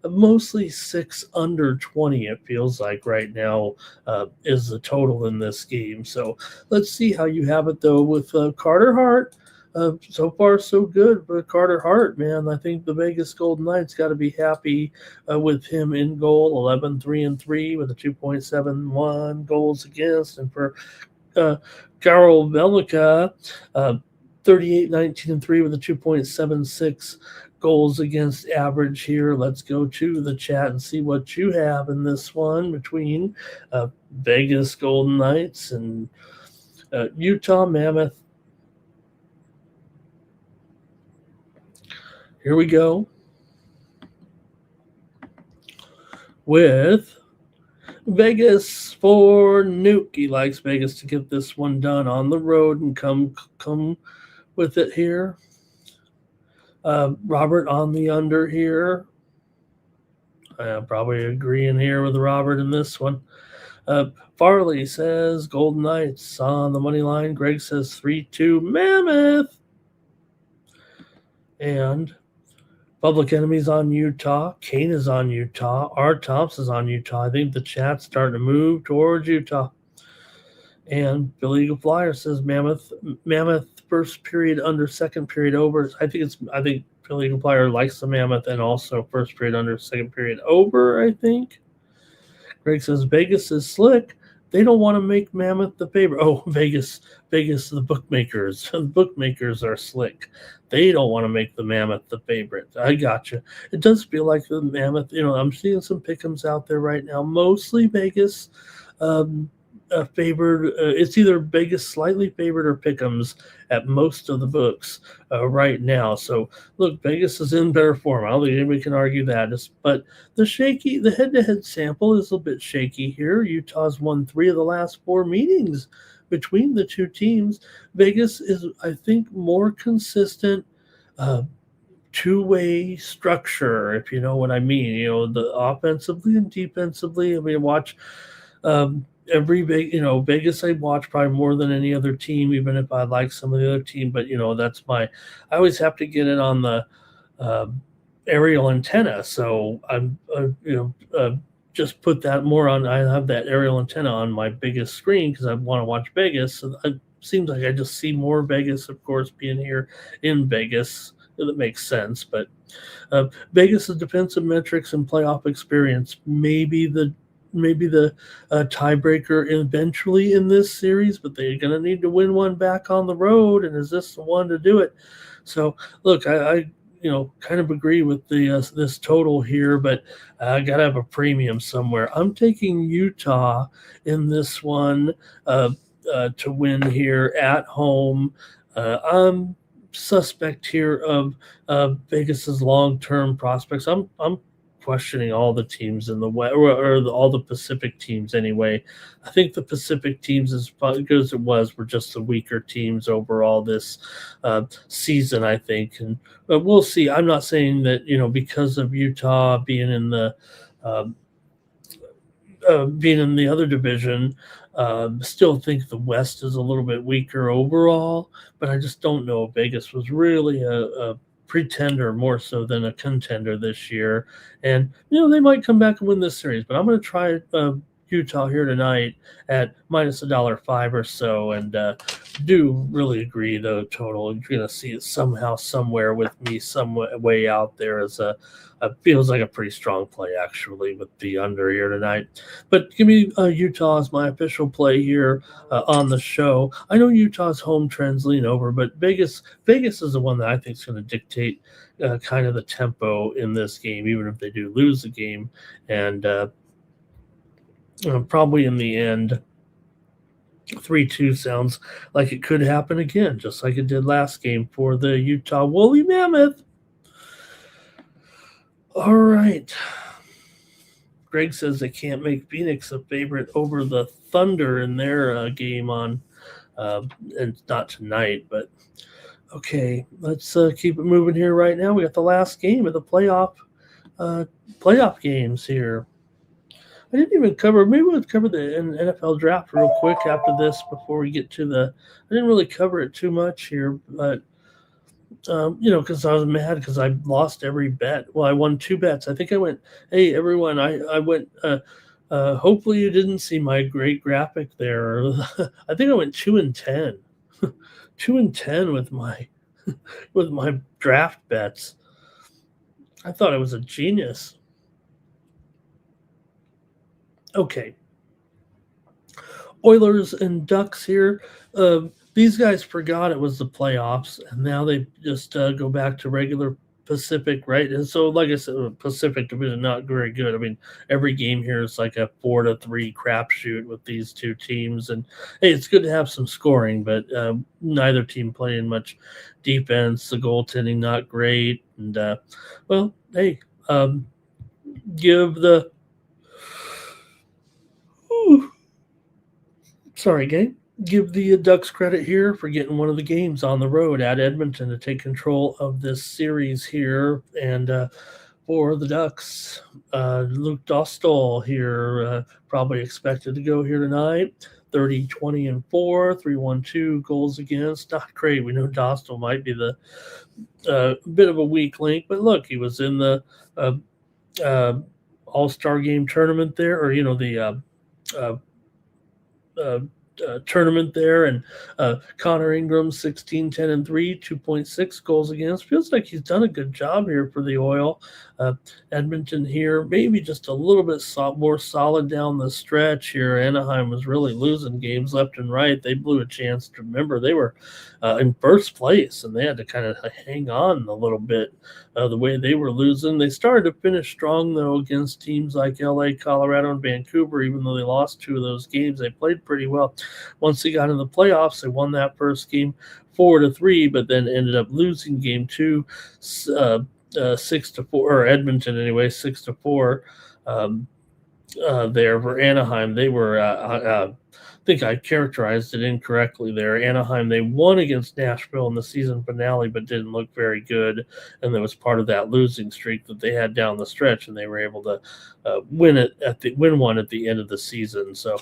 mostly 6 under 20, it feels like right now, is the total in this game. So let's see how you have it, though, with Carter Hart. So far, so good for Carter Hart, man. I think the Vegas Golden Knights got to be happy with him in goal, 11-3-3 with a 2.71 goals against. And for Karel Velika, 38-19-3 with a 2.76 goals against average here. Let's go to the chat and see what you have in this one between Vegas Golden Knights and Utah Mammoth. Here we go with Vegas for Nuke. He likes Vegas to get this one done on the road and come with it here. Robert on the under here. Probably agreeing here with Robert in this one. Farley says Golden Knights on the money line. Greg says 3-2 Mammoth. And Public Enemy's on Utah. Kane is on Utah. R. Thompson's on Utah. I think the chat's starting to move towards Utah. And Billy Eagle Flyer says Mammoth first period under, second period over. I think Billy Eagle Flyer likes the Mammoth, and also first period under, second period over, I think. Greg says Vegas is slick. They don't want to make Mammoth the favorite. Oh, Vegas, the bookmakers. The bookmakers are slick. They don't want to make the Mammoth the favorite. I gotcha. It does feel like the Mammoth, I'm seeing some pick'ems out there right now. Mostly Vegas favored. It's either Vegas slightly favored or pick'ems at most of the books right now. So look, Vegas is in better form. I don't think anybody can argue that. But the head-to-head sample is a bit shaky here. Utah's won 3 of the last 4 meetings between the two teams. Vegas is, I think, more consistent two-way structure, if you know what I mean. The offensively and defensively. I mean, watch every Vegas I watch probably more than any other team, even if I like some of the other team. But that's I always have to get it on the aerial antenna. So I'm just put that more on. I have that aerial antenna on my biggest screen because I want to watch Vegas. So it seems like I just see more Vegas, of course, being here in Vegas. That makes sense. But Vegas' defensive metrics and playoff experience maybe the tiebreaker eventually in this series, but they're going to need to win one back on the road, and is this the one to do it? So, look, I kind of agree with this total here, but I got to have a premium somewhere. I'm taking Utah in this one to win here at home. I'm suspect here of Vegas's long-term prospects. I'm questioning all the teams in the West, or all the Pacific teams anyway. I think the Pacific teams, as good as it was, were just the weaker teams overall this season, I think. And we'll see. I'm not saying that, because of Utah being in the being in the other division, still think the West is a little bit weaker overall, but I just don't know if Vegas was really a pretender more so than a contender this year. And, they might come back and win this series, but I'm going to try Utah here tonight at minus $1.05 or so, and do really agree though total. You're going to see it somehow, somewhere with me, some way out there as feels like a pretty strong play actually with the under here tonight. But give me Utah as my official play here on the show. I know Utah's home trends lean over, but Vegas is the one that I think is going to dictate kind of the tempo in this game, even if they do lose the game. And probably in the end, 3-2 sounds like it could happen again, just like it did last game for the Utah Woolly Mammoth. All right. Greg says they can't make Phoenix a favorite over the Thunder in their game on, and not tonight, but okay. Let's keep it moving here right now. We got the last game of the playoff games here. I didn't even cover. Maybe we'll cover the NFL draft real quick after this before we get to the. I didn't really cover it too much here, but because I was mad because I lost every bet. Well, I won 2 bets. I think I went. Hey, everyone! I went. Hopefully, you didn't see my great graphic there. I think I went 2-10, 2-10 with my draft bets. I thought I was a genius. Okay. Oilers and Ducks here. These guys forgot it was the playoffs, and now they just go back to regular Pacific, right? And so, like I said, Pacific Division not very good. I mean, every game here is like a 4-3 crapshoot with these two teams. And hey, it's good to have some scoring, but neither team playing much defense. The goaltending not great, and well, hey, give the give the Ducks credit here for getting one of the games on the road at Edmonton to take control of this series here. And for the Ducks, Luke Dostal here, probably expected to go here tonight. 30-20-4, 3-1-2 goals against. Not great. We know Dostal might be the bit of a weak link, but look, he was in the All-Star Game tournament there, or the tournament there, and Connor Ingram 16-10-3, 2.6 goals against. Feels like he's done a good job here for the Oil. Edmonton here maybe just a little bit more solid down the stretch here. Anaheim was really losing games left and right. They blew a chance to remember they were in first place, and they had to kind of hang on a little bit the way they were losing. They started to finish strong, though, against teams like LA, Colorado, and Vancouver. Even though they lost 2 of those games, they played pretty well. Once they got in the playoffs, they won that first game 4-3, but then ended up losing game 2 6-4, or Edmonton anyway, 6-4. There for Anaheim, they were I think I characterized it incorrectly there. Anaheim, they won against Nashville in the season finale, but didn't look very good, and that was part of that losing streak that they had down the stretch, and they were able to win one at the end of the season. So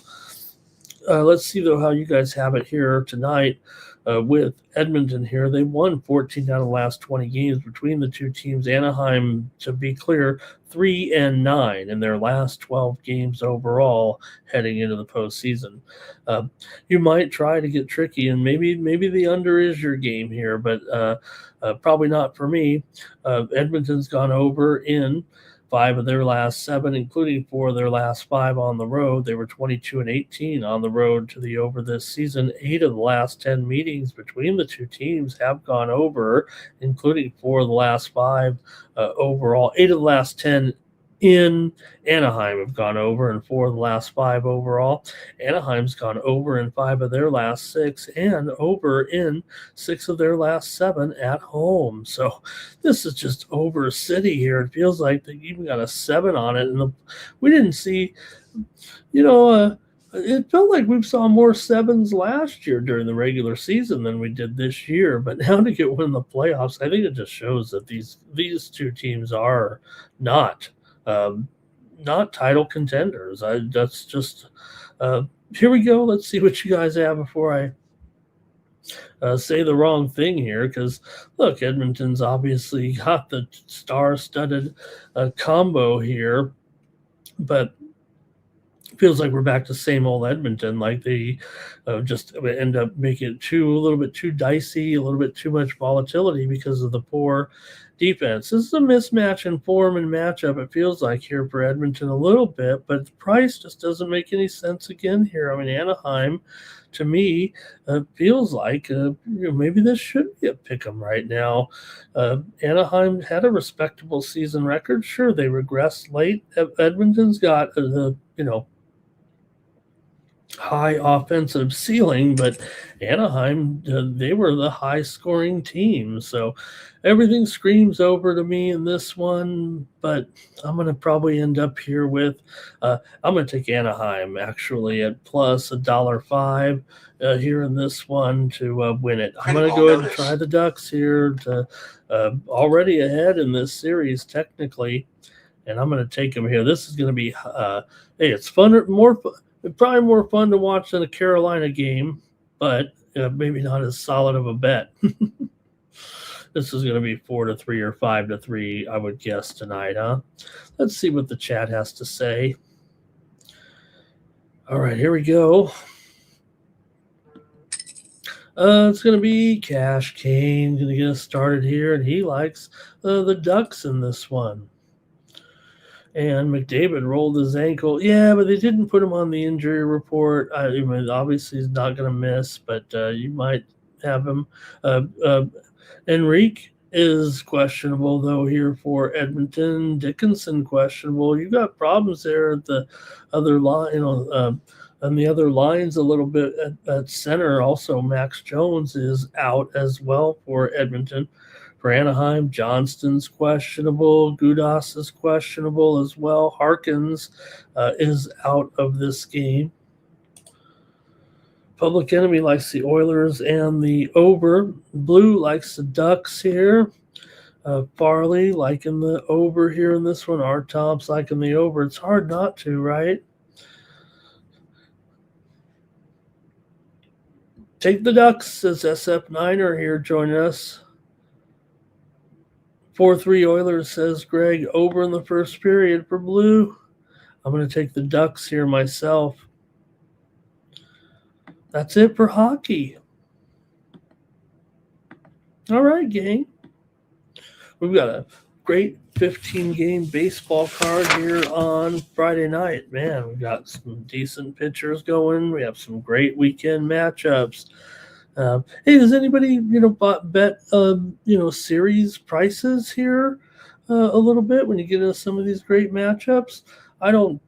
let's see though how you guys have it here tonight. With Edmonton here, they won 14 out of the last 20 games between the two teams. Anaheim, to be clear, 3-9 in their last 12 games overall heading into the postseason. You might try to get tricky, and maybe the under is your game here, but probably not for me. Edmonton's gone over in 5 of their last 7, including 4 of their last 5 on the road. They were 22-18 on the road to the over this season. 8 of the last 10 meetings between the two teams have gone over, including 4 of the last 5 overall. 8 of the last 10 in Anaheim have gone over, and 4 of the last 5 overall. Anaheim's gone over in 5 of their last 6 and over in 6 of their last 7 at home. So this is just over city here. It feels like they even got a 7 on it, and we didn't see, it felt like we saw more 7s last year during the regular season than we did this year. But now to get win the playoffs, I think it just shows that these two teams are not not title contenders. That's just here we go. Let's see what you guys have before I say the wrong thing here, because look, Edmonton's obviously got the star-studded combo here, but feels like we're back to same old Edmonton. Like they just end up making it a little bit too dicey, a little bit too much volatility because of the poor defense. This is a mismatch in form and matchup, it feels like, here for Edmonton a little bit, but the price just doesn't make any sense again here. I mean, Anaheim, to me, feels like maybe this should be a pick 'em right now. Anaheim had a respectable season record. Sure, they regressed late. Edmonton's got high offensive ceiling, but Anaheim, they were the high scoring team. So everything screams over to me in this one, but I'm going to probably end up here with, I'm going to take Anaheim actually at plus $1.05 here in this one to win it. I'm going to go ahead and try the Ducks here to already ahead in this series technically, and I'm going to take them here. This is going to be, hey, it's fun, probably more fun to watch than a Carolina game, but maybe not as solid of a bet. This is going to be 4-3 or 5-3, I would guess, tonight, huh? Let's see what the chat has to say. All right, here we go. It's going to be Cash Kane going to get us started here, and he likes the Ducks in this one. And McDavid rolled his ankle. Yeah, but they didn't put him on the injury report. I mean, obviously, he's not going to miss, but you might have him. Enrique is questionable, though, here for Edmonton. Dickinson questionable. You got problems there at the other line, on the other lines a little bit at center. Also, Max Jones is out as well for Edmonton. For Anaheim, Johnston's questionable. Gudas is questionable as well. Harkins is out of this game. Public Enemy likes the Oilers and the over. Blue likes the Ducks here. Farley liking the over here in this one. R. Tops liking the over. It's hard not to, right? Take the Ducks, says SF Niner here joining us. 4-3 Oilers, says Greg. Over in the first period for Blue. I'm going to take the Ducks here myself. That's it for hockey. All right, gang. We've got a great 15-game baseball card here on Friday night. Man, we've got some decent pitchers going. We have some great weekend matchups. Hey, does anybody, bet, series prices here a little bit when you get into some of these great matchups? I don't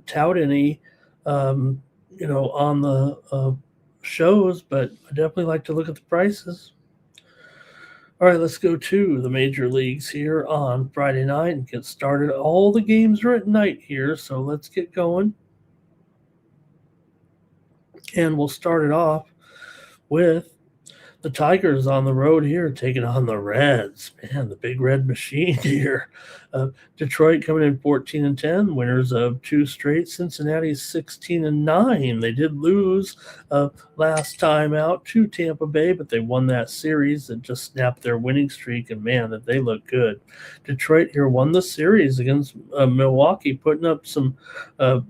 tout any, on the shows, but I definitely like to look at the prices. All right, let's go to the major leagues here on Friday night and get started. All the games are at night here, so let's get going. And we'll start it off with the Tigers on the road here, taking on the Reds. Man, the big red machine here. Detroit coming in 14-10, winners of 2 straight. Cincinnati 16-9. They did lose last time out to Tampa Bay, but they won that series and just snapped their winning streak. And man, that they look good. Detroit here won the series against Milwaukee, putting up some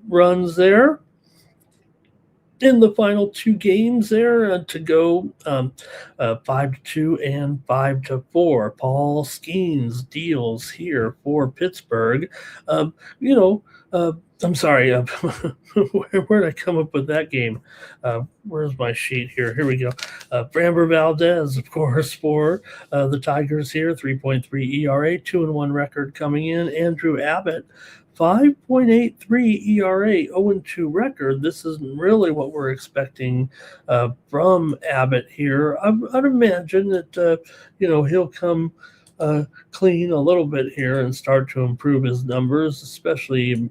runs there. In the final 2 games there to go 5-2 and 5-4. Paul Skeens deals here for Pittsburgh. I'm sorry. Where did I come up with that game? Where's my sheet here? Here we go. Framber Valdez, of course, for the Tigers here. 3.3 ERA, 2-1 record coming in. Andrew Abbott, 5.83 ERA, 0-2 record. This isn't really what we're expecting from Abbott here. I'd imagine that, he'll come clean a little bit here and start to improve his numbers, especially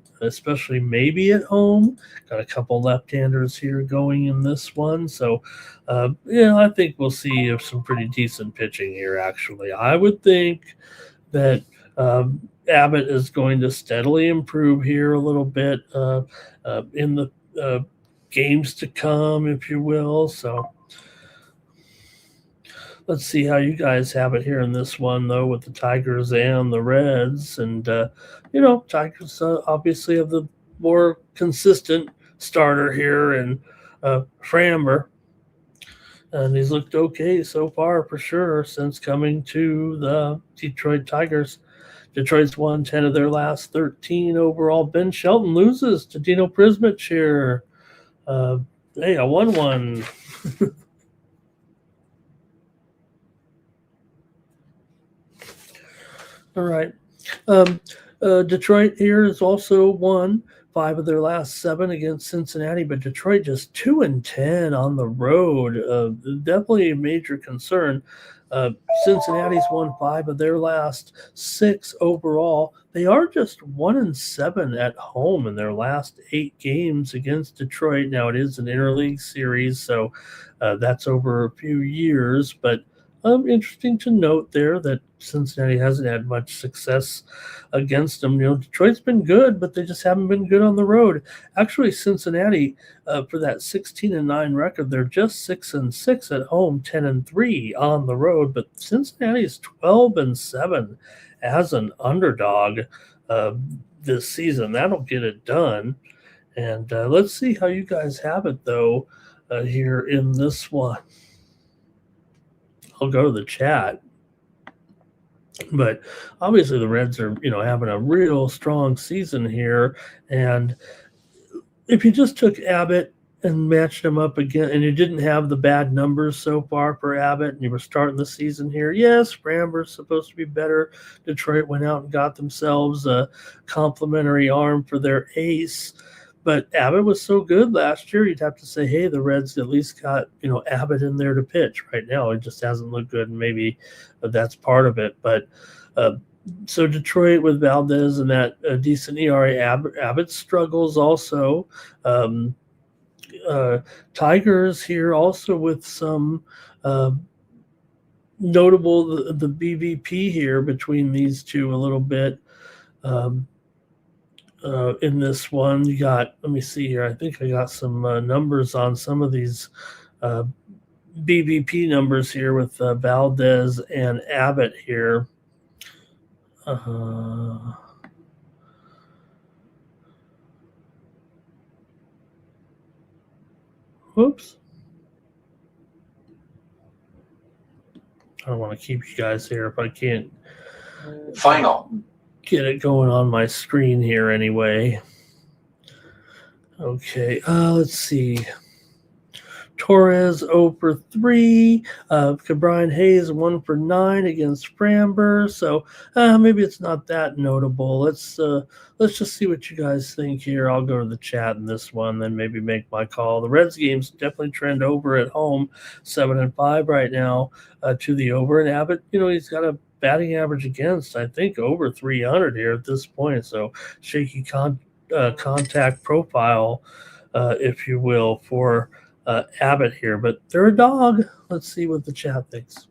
maybe at home. Got a couple left-handers here going in this one. So, I think we'll see some pretty decent pitching here, actually. I would think that Abbott is going to steadily improve here a little bit in the games to come, if you will. So let's see how you guys have it here in this one, though, with the Tigers and the Reds. And, Tigers obviously have the more consistent starter here, and Framber. And he's looked okay so far for sure since coming to the Detroit Tigers. Detroit's won 10 of their last 13 overall. Ben Shelton loses to Dino Prismich here. Hey, a 1-1. All right. Detroit here has also won 5 of their last 7 against Cincinnati, but Detroit just 2-10 on the road. Definitely a major concern. Cincinnati's won 5 of their last 6 overall. They are just 1-7 at home in their last 8 games against Detroit. Now, it is an interleague series, so that's over a few years, but interesting to note there that Cincinnati hasn't had much success against them. Detroit's been good, but they just haven't been good on the road. Actually, Cincinnati, for that 16-9 record, they're just 6-6 at home, 10-3 on the road. But Cincinnati is 12-7 as an underdog this season. That'll get it done. And let's see how you guys have it, though, here in this one. I'll go to the chat. But obviously the Reds are, having a real strong season here. And if you just took Abbott and matched him up again, and you didn't have the bad numbers so far for Abbott, and you were starting the season here, yes, Framber's supposed to be better. Detroit went out and got themselves a complimentary arm for their ace. But Abbott was so good last year, you'd have to say, hey, the Reds at least got, Abbott in there to pitch. Right now, it just hasn't looked good, and maybe that's part of it. But so Detroit with Valdez and that decent ERA, Abbott struggles also. Tigers here also with some notable, the BVP here between these two a little bit. In this one, you got, let me see here, I think I got some numbers on some of these BVP numbers here with Valdez and Abbott here. Whoops. I don't want to keep you guys here if I can't. Final. Get it going on my screen here anyway. Okay, let's see. Torres 0 for 3. Brian Hayes 1 for 9 against Framber. So maybe it's not that notable. Let's just see what you guys think here. I'll go to the chat in this one, then maybe make my call. The Reds games definitely trend over at home, 7-5 right now to the over. And Abbott, he's got a batting average against, I think, over 300 here at this point. So shaky contact profile, if you will, for Abbott here. But they're a dog. Let's see what the chat thinks.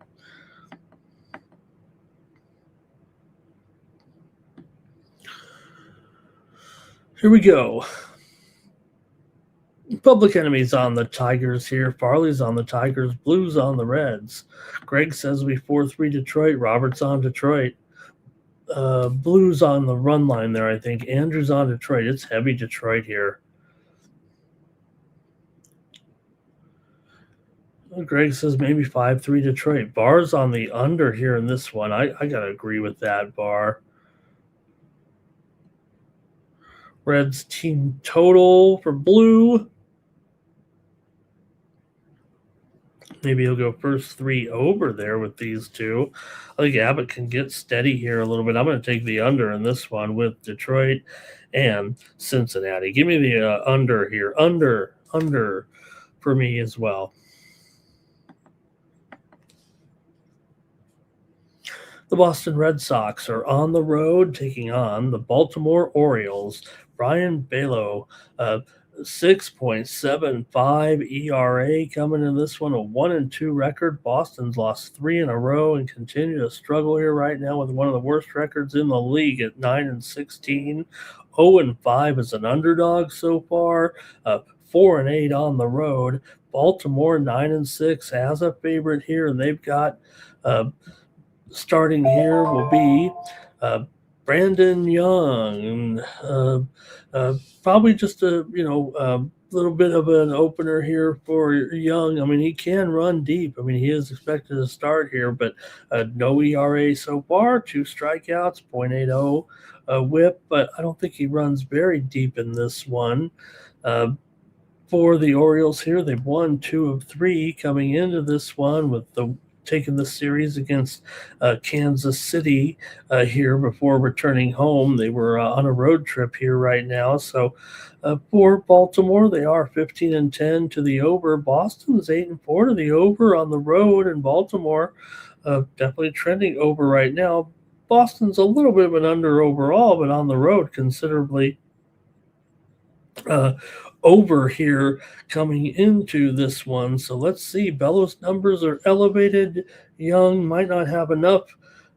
Here we go. Public Enemy's on the Tigers here. Farley's on the Tigers. Blues on the Reds. Greg says we 4-3 Detroit. Robert's on Detroit. Blues on the run line there, I think. Andrew's on Detroit. It's heavy Detroit here. Greg says maybe 5-3 Detroit. Bar's on the under here in this one. I got to agree with that, Bar. Reds team total for Blue. Maybe he'll go first 3 over there with these two. I think Abbott can get steady here a little bit. I'm going to take the under in this one with Detroit and Cincinnati. Give me the under here. Under for me as well. The Boston Red Sox are on the road taking on the Baltimore Orioles. Brian Balow 6.75 ERA coming in this one, a 1-2 record. Boston's lost 3 in a row and continue to struggle here right now with one of the worst records in the league at 9-16. 0-5 as an underdog so far, 4-8 on the road. Baltimore 9-6 as a favorite here, and they've got starting here will be Brandon Young, probably just a little bit of an opener here for Young. I mean, he can run deep. I mean, he is expected to start here, but no ERA so far, 2 strikeouts, 0.80 whip, but I don't think he runs very deep in this one. For the Orioles here, they've won 2 of 3 coming into this one with taking the series against Kansas City here before returning home. They were on a road trip here right now. So for Baltimore, they are 15-10 to the over. Boston's 8-4 to the over on the road, and Baltimore definitely trending over right now. Boston's a little bit of an under overall, but on the road considerably over here coming into this one. So let's see. Bello's numbers are elevated. Young might not have enough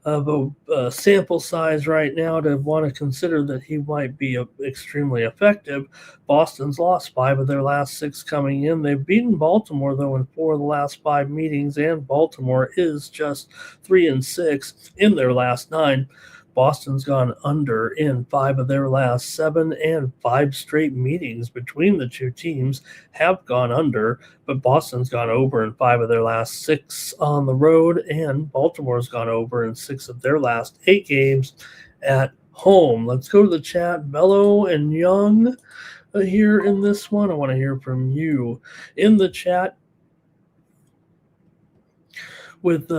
of a sample size right now to want to consider that he might be extremely effective. Boston's lost 5 of their last 6 coming in. They've beaten Baltimore, though, in 4 of the last 5 meetings, and Baltimore is just 3-6 in their last 9. Boston's gone under in 5 of their last 7, and 5 straight meetings between the two teams have gone under, but Boston's gone over in 5 of their last 6 on the road, and Baltimore's gone over in 6 of their last 8 games at home. Let's go to the chat. Bello and Young here in this one. I want to hear from you in the chat. With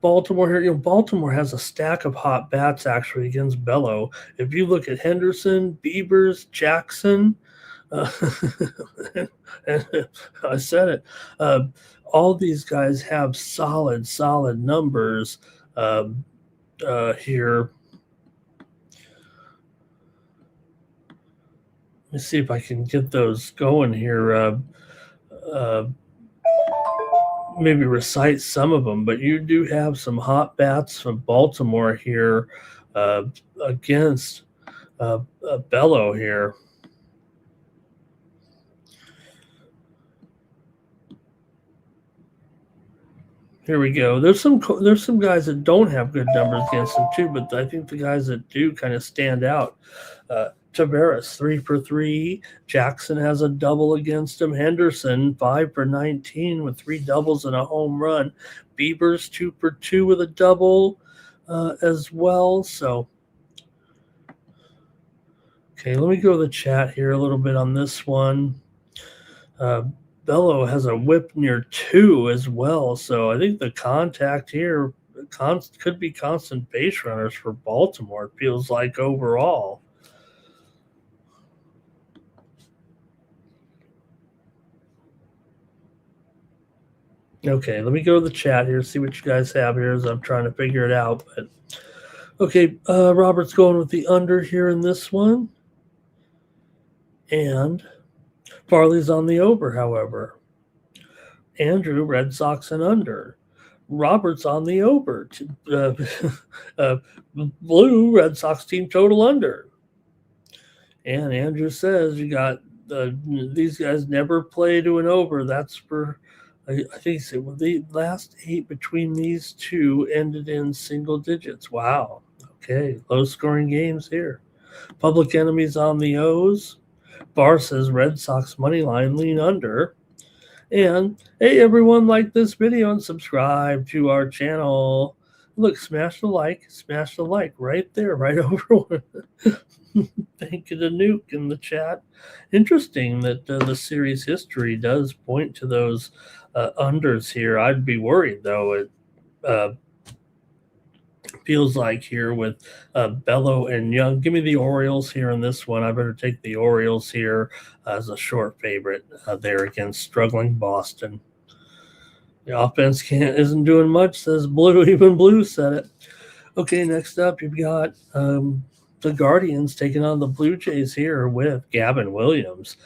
Baltimore here, Baltimore has a stack of hot bats actually against Bello. If you look at Henderson, Beavers, Jackson, I said it. All these guys have solid numbers here. Let me see if I can get those going here. Maybe recite some of them, but you do have some hot bats from Baltimore here against Bello here. Here we go. There's some guys that don't have good numbers against them too, but I think the guys that do kind of stand out. Tavares 3 for 3. Jackson has a double against him. Henderson 5 for 19 with 3 doubles and a home run. Beavers 2 for 2 with a double as well. So, okay, let me go to the chat here a little bit on this one. Bello has a whip near 2 as well. So I think the contact here could be constant base runners for Baltimore. It feels like overall. Okay, let me go to the chat here, see what you guys have here as I'm trying to figure it out. But okay, Robert's going with the under here in this one. And Farley's on the over, however. Andrew, Red Sox and under. Robert's on the over. Blue, Red Sox team total under. And Andrew says you got these guys never play to an over. That's for... I think the last 8 between these two ended in single digits. Wow. Okay. Low-scoring games here. Public Enemies on the O's. Bar says Red Sox money line lean under. And, hey, everyone, like this video and subscribe to our channel. Look, smash the like right there, right over. Thank you to Nuke in the chat. Interesting that the series history does point to those unders here. I'd be worried, though. It feels like here with Bello and Young. Give me the Orioles here in this one. I better take the Orioles here as a short favorite there against struggling Boston. The offense isn't doing much, says Blue. Even Blue said it. Okay, next up you've got the Guardians taking on the Blue Jays here with Gavin Williams.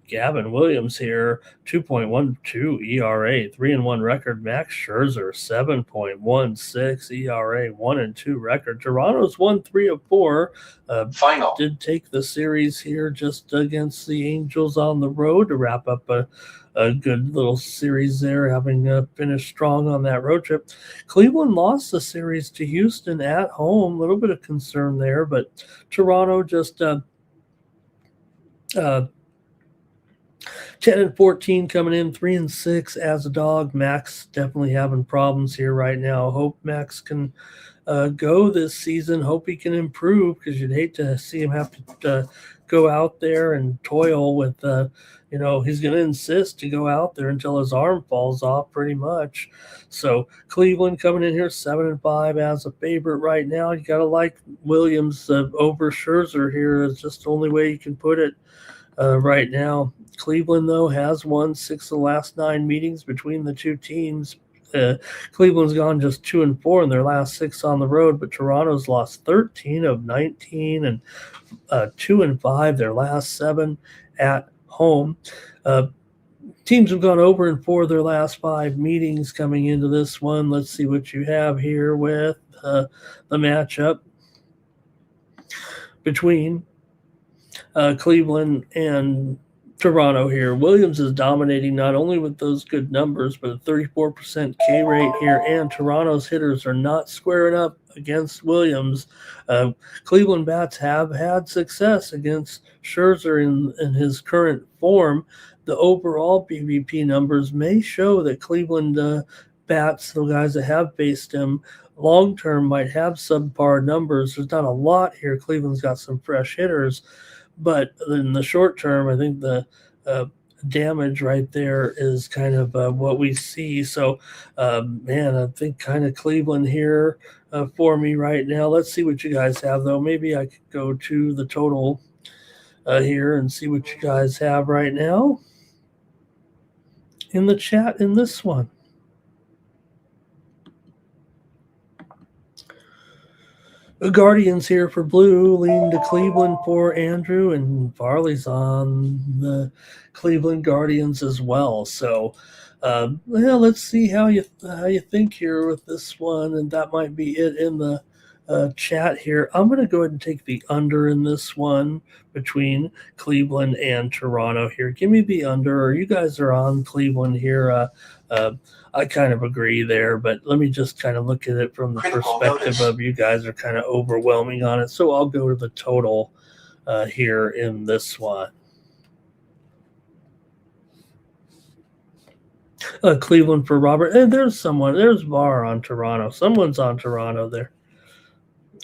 Gavin Williams here, 2.12 ERA, 3-1 record. Max Scherzer, 7.16 ERA, 1-2 record. Toronto's won 3 of 4. Final. Did take the series here just against the Angels on the road to wrap up a good little series there, having finished strong on that road trip. Cleveland lost the series to Houston at home. A little bit of concern there, but Toronto just 10-14 coming in, 3-6 as a dog. Max definitely having problems here right now. Hope Max can go this season. Hope he can improve, because you'd hate to see him have to go out there and toil with, he's going to insist to go out there until his arm falls off pretty much. So Cleveland coming in here 7-5 as a favorite right now. You got to like Williams over Scherzer here. It's just the only way you can put it right now. Cleveland, though, has won 6 of the last 9 meetings between the two teams. Cleveland's gone just 2-4 in their last 6 on the road, but Toronto's lost 13 of 19 and 2-5 their last 7 at home. Teams have gone over in 4 of their last 5 meetings coming into this one. Let's see what you have here with the matchup between Cleveland and Toronto here. Williams is dominating not only with those good numbers, but a 34% K rate here, and Toronto's hitters are not squaring up against Williams. Cleveland bats have had success against Scherzer in his current form. The overall BVP numbers may show that Cleveland bats, the guys that have faced him, long-term might have subpar numbers. There's not a lot here. Cleveland's got some fresh hitters. But in the short term, I think the damage right there is kind of what we see. So, I think kind of Cleveland here for me right now. Let's see what you guys have, though. Maybe I could go to the total here and see what you guys have right now in the chat in this one. The Guardians here for Blue, lean to Cleveland for Andrew, and Farley's on the Cleveland Guardians as well. So, let's see how you think here with this one, and that might be it in the chat here. I'm going to go ahead and take the under in this one between Cleveland and Toronto here. Give me the under, or you guys are on Cleveland here. I kind of agree there, but let me just kind of look at it from the perspective of you guys are kind of overwhelming on it. So I'll go to the total here in this one. Cleveland for Robert. And there's VAR on Toronto. Someone's on Toronto there.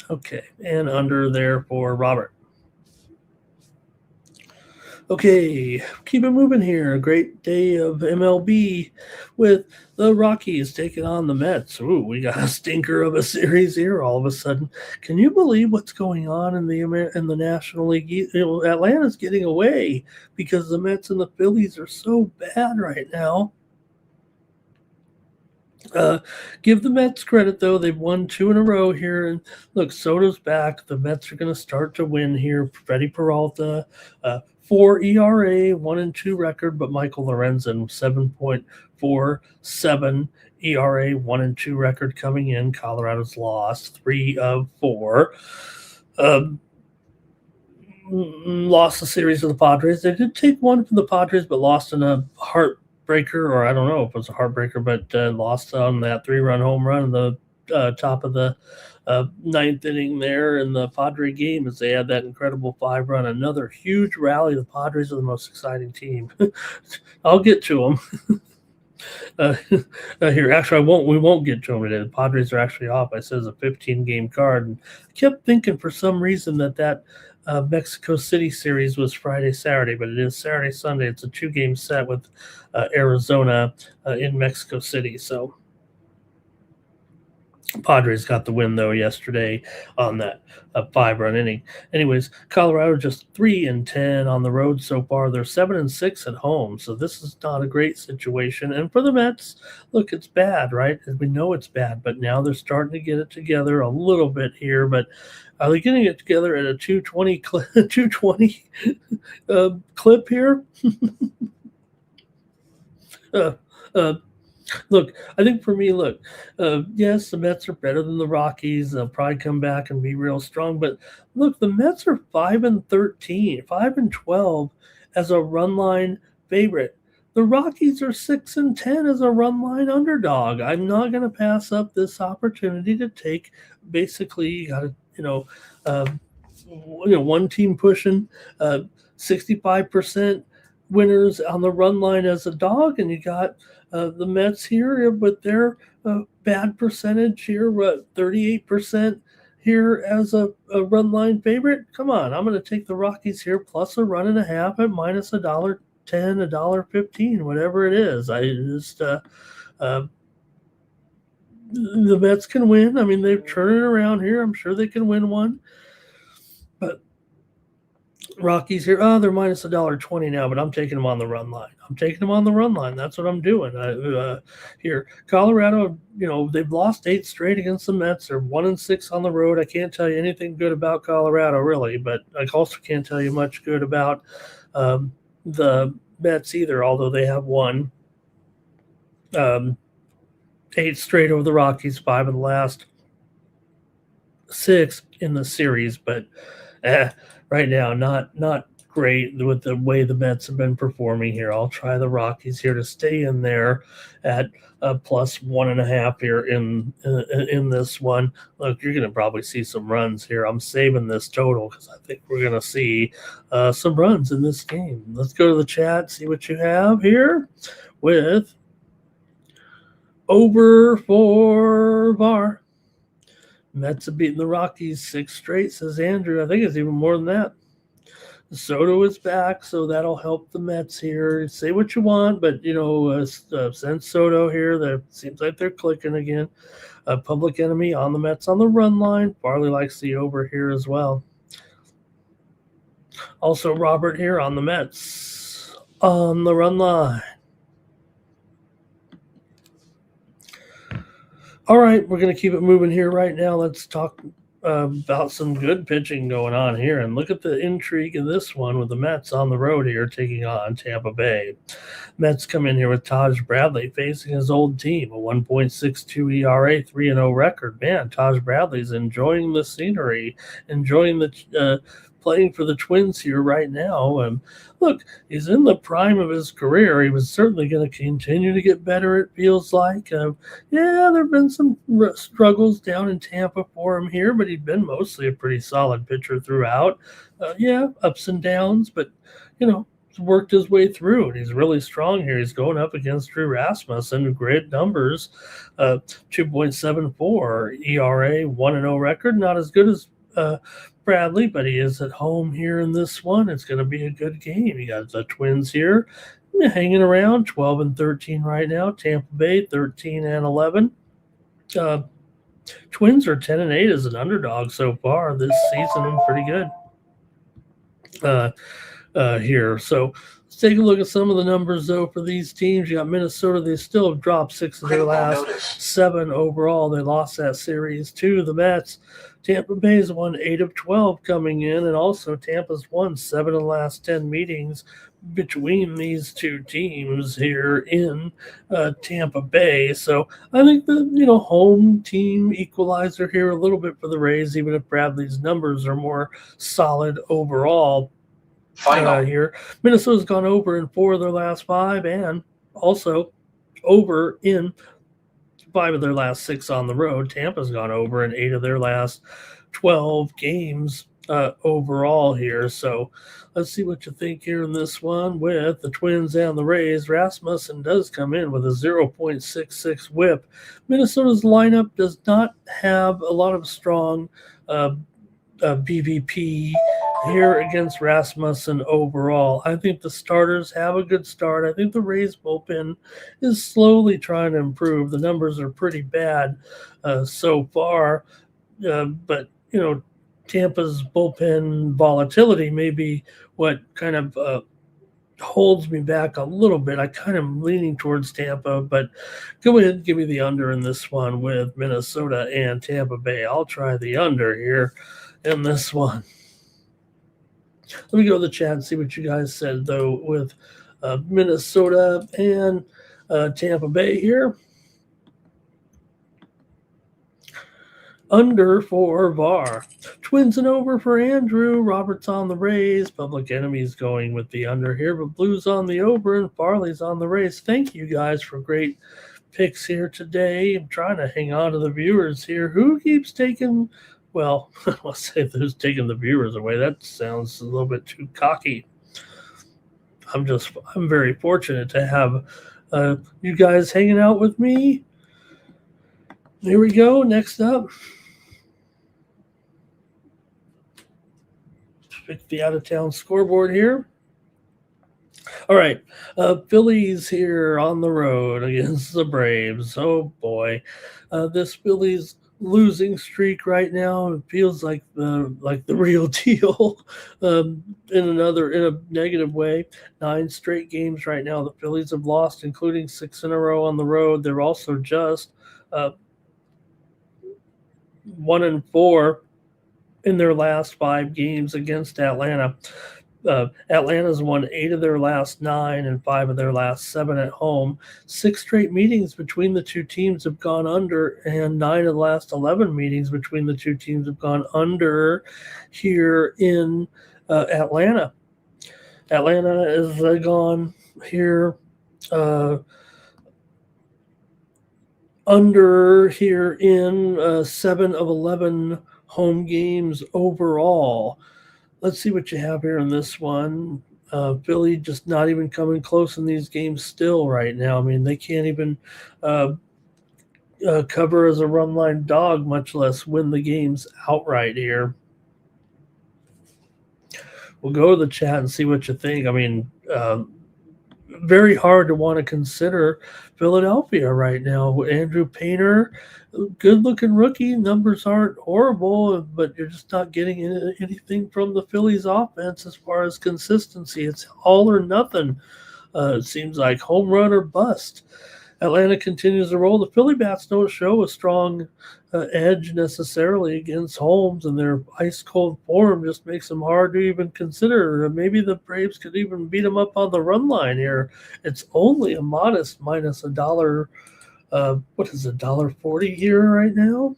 Okay, and under there for Robert. Okay, keep it moving here. A great day of MLB with the Rockies taking on the Mets. Ooh, we got a stinker of a series here all of a sudden. Can you believe what's going on in the National League? Atlanta's getting away because the Mets and the Phillies are so bad right now. Give the Mets credit, though. They've won 2 in a row here. And look, Soto's back. The Mets are going to start to win here. Freddie Peralta, 4 ERA, 1-2 record, but Michael Lorenzen, 7.47 ERA, 1-2 record coming in. Colorado's lost 3 of 4. Lost the series to the Padres. They did take one from the Padres, but lost in a heartbreaker, or I don't know if it was a heartbreaker, but lost on that 3-run home run in the top of the 9th inning there in the Padre game, as they had that incredible 5-run. Another huge rally. The Padres are the most exciting team. I'll get to them. Here, actually, we won't get to them today. The Padres are actually off. I said it's a 15-game card, and I kept thinking for some reason that Mexico City series was Friday, Saturday, but it is Saturday, Sunday. It's a 2-game set with Arizona in Mexico City. So Padres got the win, though, yesterday on that 5-run inning. Anyways, Colorado just 3-10 on the road so far. They're 7-6 at home, so this is not a great situation. And for the Mets, look, it's bad, right? We know it's bad, but now they're starting to get it together a little bit here. But are they getting it together at a 220 clip here? Look, I think for me, yes, the Mets are better than the Rockies. They'll probably come back and be real strong. But look, the Mets are 5-13, 5-12 as a run line favorite. The Rockies are 6-10 as a run line underdog. I'm not going to pass up this opportunity to take. Basically, you got to, one team pushing 65% winners on the run line as a dog, and you got the Mets here with their bad percentage here, 38% here as a run line favorite. Come on, I'm going to take the Rockies here plus a run and a half at minus $1.10, $1.15, whatever it is. I just the Mets can win. I mean, they're turning around here. I'm sure they can win one. But Rockies here, they're minus $1.20 now, but I'm taking them on the run line. That's what I'm doing here. Colorado, they've lost 8 straight against the Mets. They're 1-6 on the road. I can't tell you anything good about Colorado, really, but I also can't tell you much good about the Mets either, although they have won 8 straight over the Rockies, 5 of the last 6 in the series, but right now, not great with the way the Mets have been performing here. I'll try the Rockies here to stay in there at plus 1.5 here in this one. Look, you're going to probably see some runs here. I'm saving this total because I think we're going to see some runs in this game. Let's go to the chat, see what you have here with over for VAR. Mets have beaten the Rockies 6 straight, says Andrew. I think it's even more than that. Soto is back, so that'll help the Mets here. Say what you want, but, since Soto here, that seems like they're clicking again. Public enemy on the Mets on the run line. Farley likes the over here as well. Also, Robert here on the Mets on the run line. All right, we're going to keep it moving here right now. Let's talk about some good pitching going on here. And look at the intrigue in this one with the Mets on the road here taking on Tampa Bay. Mets come in here with Taj Bradley facing his old team, a 1.62 ERA, 3-0 record. Man, Taj Bradley's enjoying the scenery, enjoying the playing for the Twins here right now. Look, he's in the prime of his career. He was certainly going to continue to get better, it feels like. There have been some struggles down in Tampa for him here, but he'd been mostly a pretty solid pitcher throughout. Ups and downs, but, worked his way through, and he's really strong here. He's going up against Drew Rasmussen, great numbers, 2.74 ERA, 1-0 record. Not as good as Bradley, but he is at home here in this one. It's going to be a good game. You got the Twins here hanging around 12-13 right now. Tampa Bay 13-11. Twins are 10-8 as an underdog so far this season. Pretty good here. So let's take a look at some of the numbers, though, for these teams. You got Minnesota. They still have dropped 6 of their last 7 overall. They lost that series to the Mets. Tampa Bay's won 8 of 12 coming in, and also Tampa's won 7 of the last 10 meetings between these two teams here in Tampa Bay. So I think the home team equalizer here a little bit for the Rays, even if Bradley's numbers are more solid overall. Here, Minnesota's gone over in 4 of their last 5, and also over in 5 of their last 6 on the road. Tampa's gone over in 8 of their last 12 games overall here. So let's see what you think here in this one with the Twins and the Rays. Rasmussen does come in with a 0.66 whip. Minnesota's lineup does not have a lot of strong BVP here against Rasmussen overall. I think the starters have a good start. I think the Rays bullpen is slowly trying to improve. The numbers are pretty bad so far, but Tampa's bullpen volatility may be what kind of holds me back a little bit. I kind of am leaning towards Tampa, but go ahead and give me the under in this one with Minnesota and Tampa Bay. I'll try the under here in this one. Let me go to the chat and see what you guys said, though, with Minnesota and Tampa Bay here. Under for VAR. Twins and over for Andrew. Roberts on the Rays. Public Enemy's going with the under here, but Blues on the over and Farley's on the Rays. Thank you guys for great picks here today. I'm trying to hang on to the viewers here. Who keeps taking, well, I'll say who's taking the viewers away. That sounds a little bit too cocky. I'm very fortunate to have you guys hanging out with me. Here we go. Next up. Pick the out-of-town scoreboard here. All right. Phillies here on the road against the Braves. Oh, boy. This Phillies losing streak right now, it feels like the real deal in a negative way. 9 straight games right now the Phillies have lost, including 6 in a row on the road. They're also just 1-4 in their last 5 games against Atlanta. Atlanta's won 8 of their last 9 and 5 of their last 7 at home. 6 straight meetings between the two teams have gone under, and 9 of the last 11 meetings between the two teams have gone under here in Atlanta. Atlanta has gone here under here in 7 of 11 home games overall. Let's see what you have here in this one. Philly just not even coming close in these games still right now. I mean, they can't even cover as a run line dog, much less win the games outright here. We'll go to the chat and see what you think. I mean, very hard to want to consider Philadelphia right now. Andrew Painter, good-looking rookie. Numbers aren't horrible, but you're just not getting anything from the Phillies offense as far as consistency. It's all or nothing. It seems like home run or bust. Atlanta continues to roll. The Philly bats don't show a strong edge necessarily against Holmes, and their ice-cold form just makes them hard to even consider. Maybe the Braves could even beat them up on the run line here. It's only a modest minus $1. What is it, $1.40 here right now?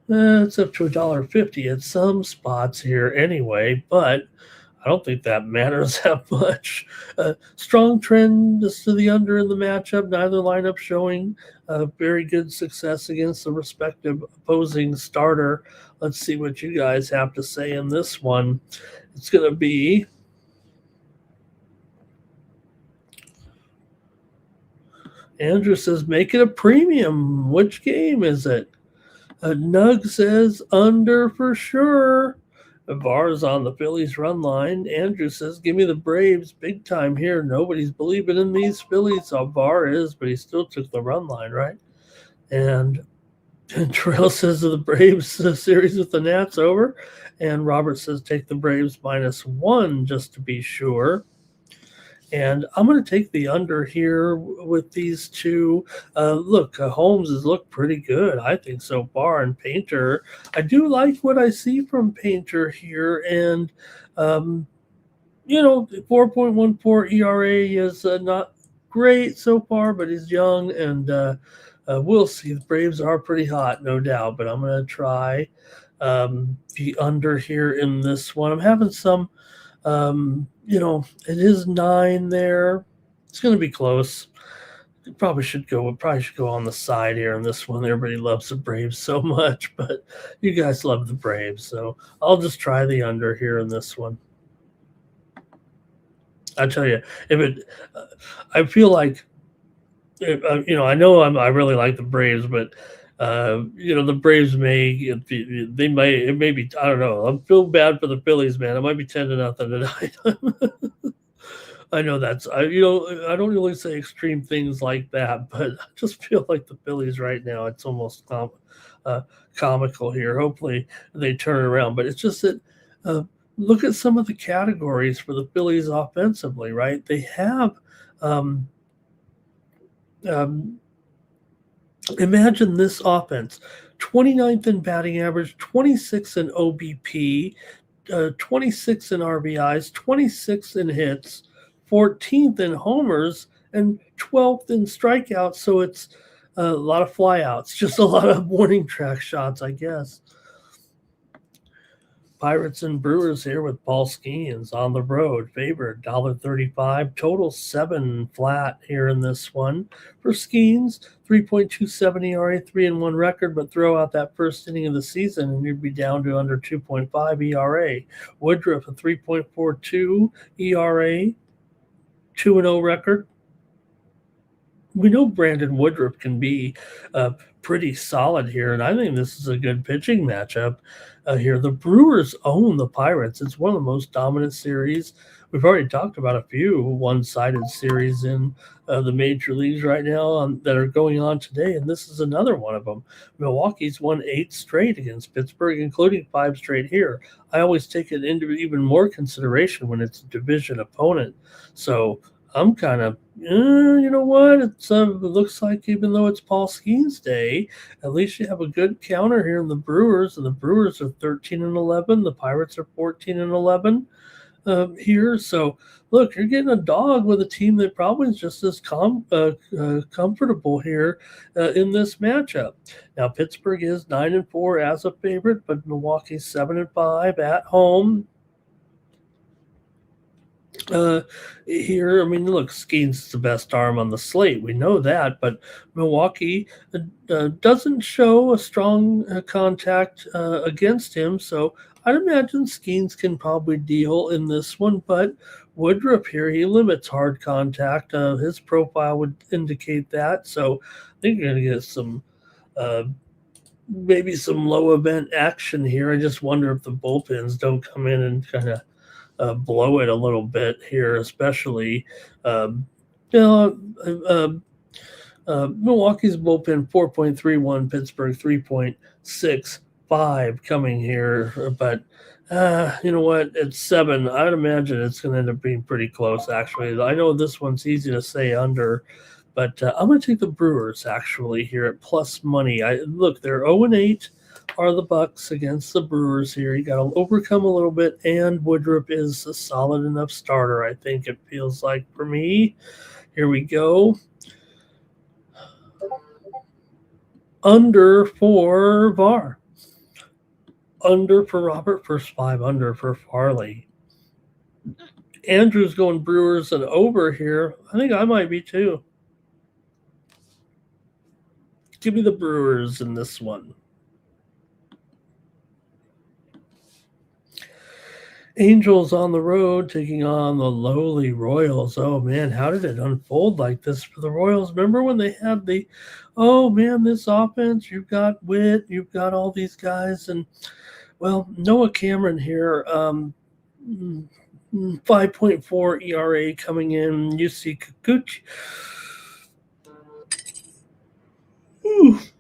It's up to $1.50 at some spots here anyway, but I don't think that matters that much. Strong trend is to the under in the matchup. Neither lineup showing very good success against the respective opposing starter. Let's see what you guys have to say in this one. It's going to be Andrew says, make it a premium. Which game is it? Nug says under for sure. VAR's on the Phillies run line. Andrew says, give me the Braves big time here. Nobody's believing in these Phillies. VAR is, but he still took the run line, right? And Terrell says the Braves series with the Nats over. And Robert says, take the Braves -1 just to be sure. And I'm going to take the under here with these two. Look, Holmes has looked pretty good, I think, so far. And Painter, I do like what I see from Painter here. And, 4.14 ERA is not great so far, but he's young. And we'll see. The Braves are pretty hot, no doubt. But I'm going to try the under here in this one. I'm having some... it is 9 there. It's going to be close. It probably should go on the side here in this one. Everybody loves the Braves so much, but you guys love the Braves, so I'll just try the under here in this one. I tell you, I feel like, I know I really like the Braves, but The Braves it may be, I don't know. I feel bad for the Phillies, man. It might be 10-0 tonight. I know I don't really say extreme things like that, but I just feel like the Phillies right now, it's almost comical here. Hopefully they turn it around, but it's just that uh, look at some of the categories for the Phillies offensively, right? They have um, um, imagine this offense: 29th in batting average, 26th in OBP, 26 in RBIs, 26 in hits, 14th in homers, and 12th in strikeouts. So it's a lot of flyouts, just a lot of warning track shots, I guess. Pirates and Brewers here with Paul Skeens on the road. Favored $1.35. Total 7 flat here in this one. For Skeens, 3.27 ERA, 3-1 record, but throw out that first inning of the season and you'd be down to under 2.5 ERA. Woodruff, a 3.42 ERA, 2-0 record. We know Brandon Woodruff can be pretty solid here, and I think this is a good pitching matchup here. The Brewers own the Pirates. It's one of the most dominant series. We've already talked about a few one-sided series in the major leagues right now that are going on today, and this is another one of them. Milwaukee's won 8 straight against Pittsburgh, including 5 straight here. I always take it into even more consideration when it's a division opponent. So I'm kind of, you know what? It looks like even though it's Paul Skeens Day, at least you have a good counter here in the Brewers, and the Brewers are 13-11. The Pirates are 14-11 here. So look, you're getting a dog with a team that probably is just as comfortable here in this matchup. Now Pittsburgh is 9-4 as a favorite, but Milwaukee's 7-5 at home. Here, I mean, look, Skeens is the best arm on the slate. We know that, but Milwaukee doesn't show a strong contact against him, so I'd imagine Skeens can probably deal in this one, but Woodruff here, he limits hard contact. His profile would indicate that, so I think you're going to get some maybe some low event action here. I just wonder if the bullpens don't come in and kind of blow it a little bit here, especially Milwaukee's bullpen 4.31, Pittsburgh 3.65 coming here, but you know what? It's 7. I'd imagine it's going to end up being pretty close. Actually, I know this one's easy to say under, but I'm going to take the Brewers actually here at plus money. Look, they're 0-8. Are the Bucks against the Brewers here. You got to overcome a little bit, and Woodruff is a solid enough starter, I think it feels like for me. Here we go. Under for VAR. Under for Robert, first 5 under for Farley. Andrew's going Brewers and over here. I think I might be too. Give me the Brewers in this one. Angels on the road taking on the lowly Royals. Oh, man, how did it unfold like this for the Royals? Remember when they had this offense, you've got Witt, you've got all these guys, and, well, Noah Cameron here, 5.4 ERA coming in. You see Kikuchi.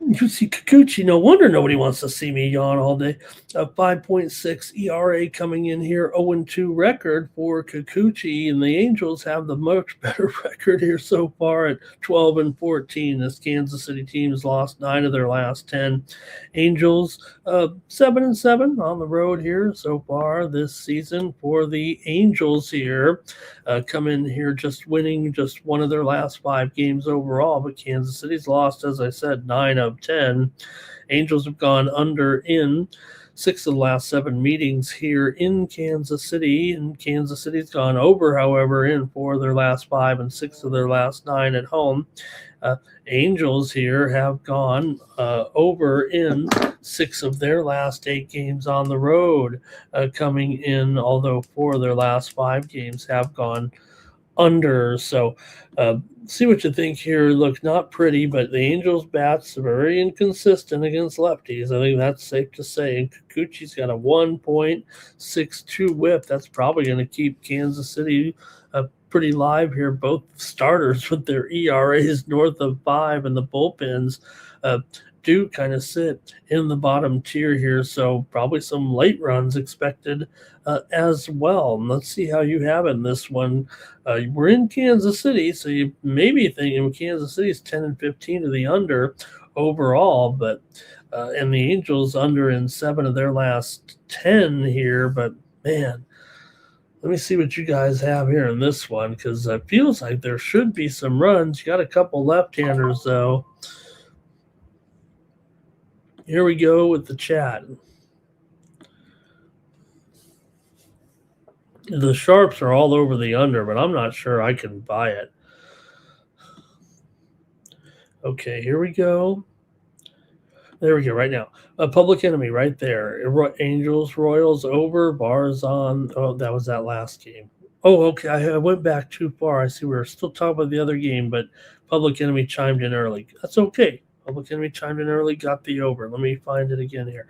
You see Kikuchi. No wonder nobody wants to see me yawn all day. A 5.6 ERA coming in here. 0-2 record for Kikuchi, and the Angels have the much better record here so far at 12-14. This Kansas City team has lost 9 of their last 10. Angels 7-7 on the road here so far this season for the Angels here. Come in here just winning just one of their last 5 games overall, but Kansas City's lost, as I said, 9 of 10. Angels have gone under in 6 of the last 7 meetings here in Kansas City, and Kansas City's gone over, however, in 4 of their last 5 and 6 of their last 9 at home. Angels here have gone over in 6 of their last 8 games on the road, coming in, although 4 of their last 5 games have gone under. So see what you think here. Look, not pretty, but the Angels' bats are very inconsistent against lefties. I think that's safe to say. And Kikuchi's got a 1.62 whip. That's probably going to keep Kansas City pretty live here. Both starters with their ERAs north of 5, and the bullpens do kind of sit in the bottom tier here. So probably some late runs expected as well. And let's see how you have in this one. We're in Kansas City, so you may be thinking Kansas City is 10-15 to the under overall, but and the Angels under in 7 of their last 10 here. But man, let me see what you guys have here in this one, because it feels like there should be some runs. You got a couple left-handers, though. Here we go with the chat. The sharps are all over the under, but I'm not sure I can buy it. Okay, here we go. There we go, right now. A Public Enemy right there. Angels, Royals over, Bars on. Oh, that was that last game. Oh, okay, I went back too far. I see we were still talking about the other game, but Public Enemy chimed in early. That's okay. Public Enemy chimed in early, got the over. Let me find it again here.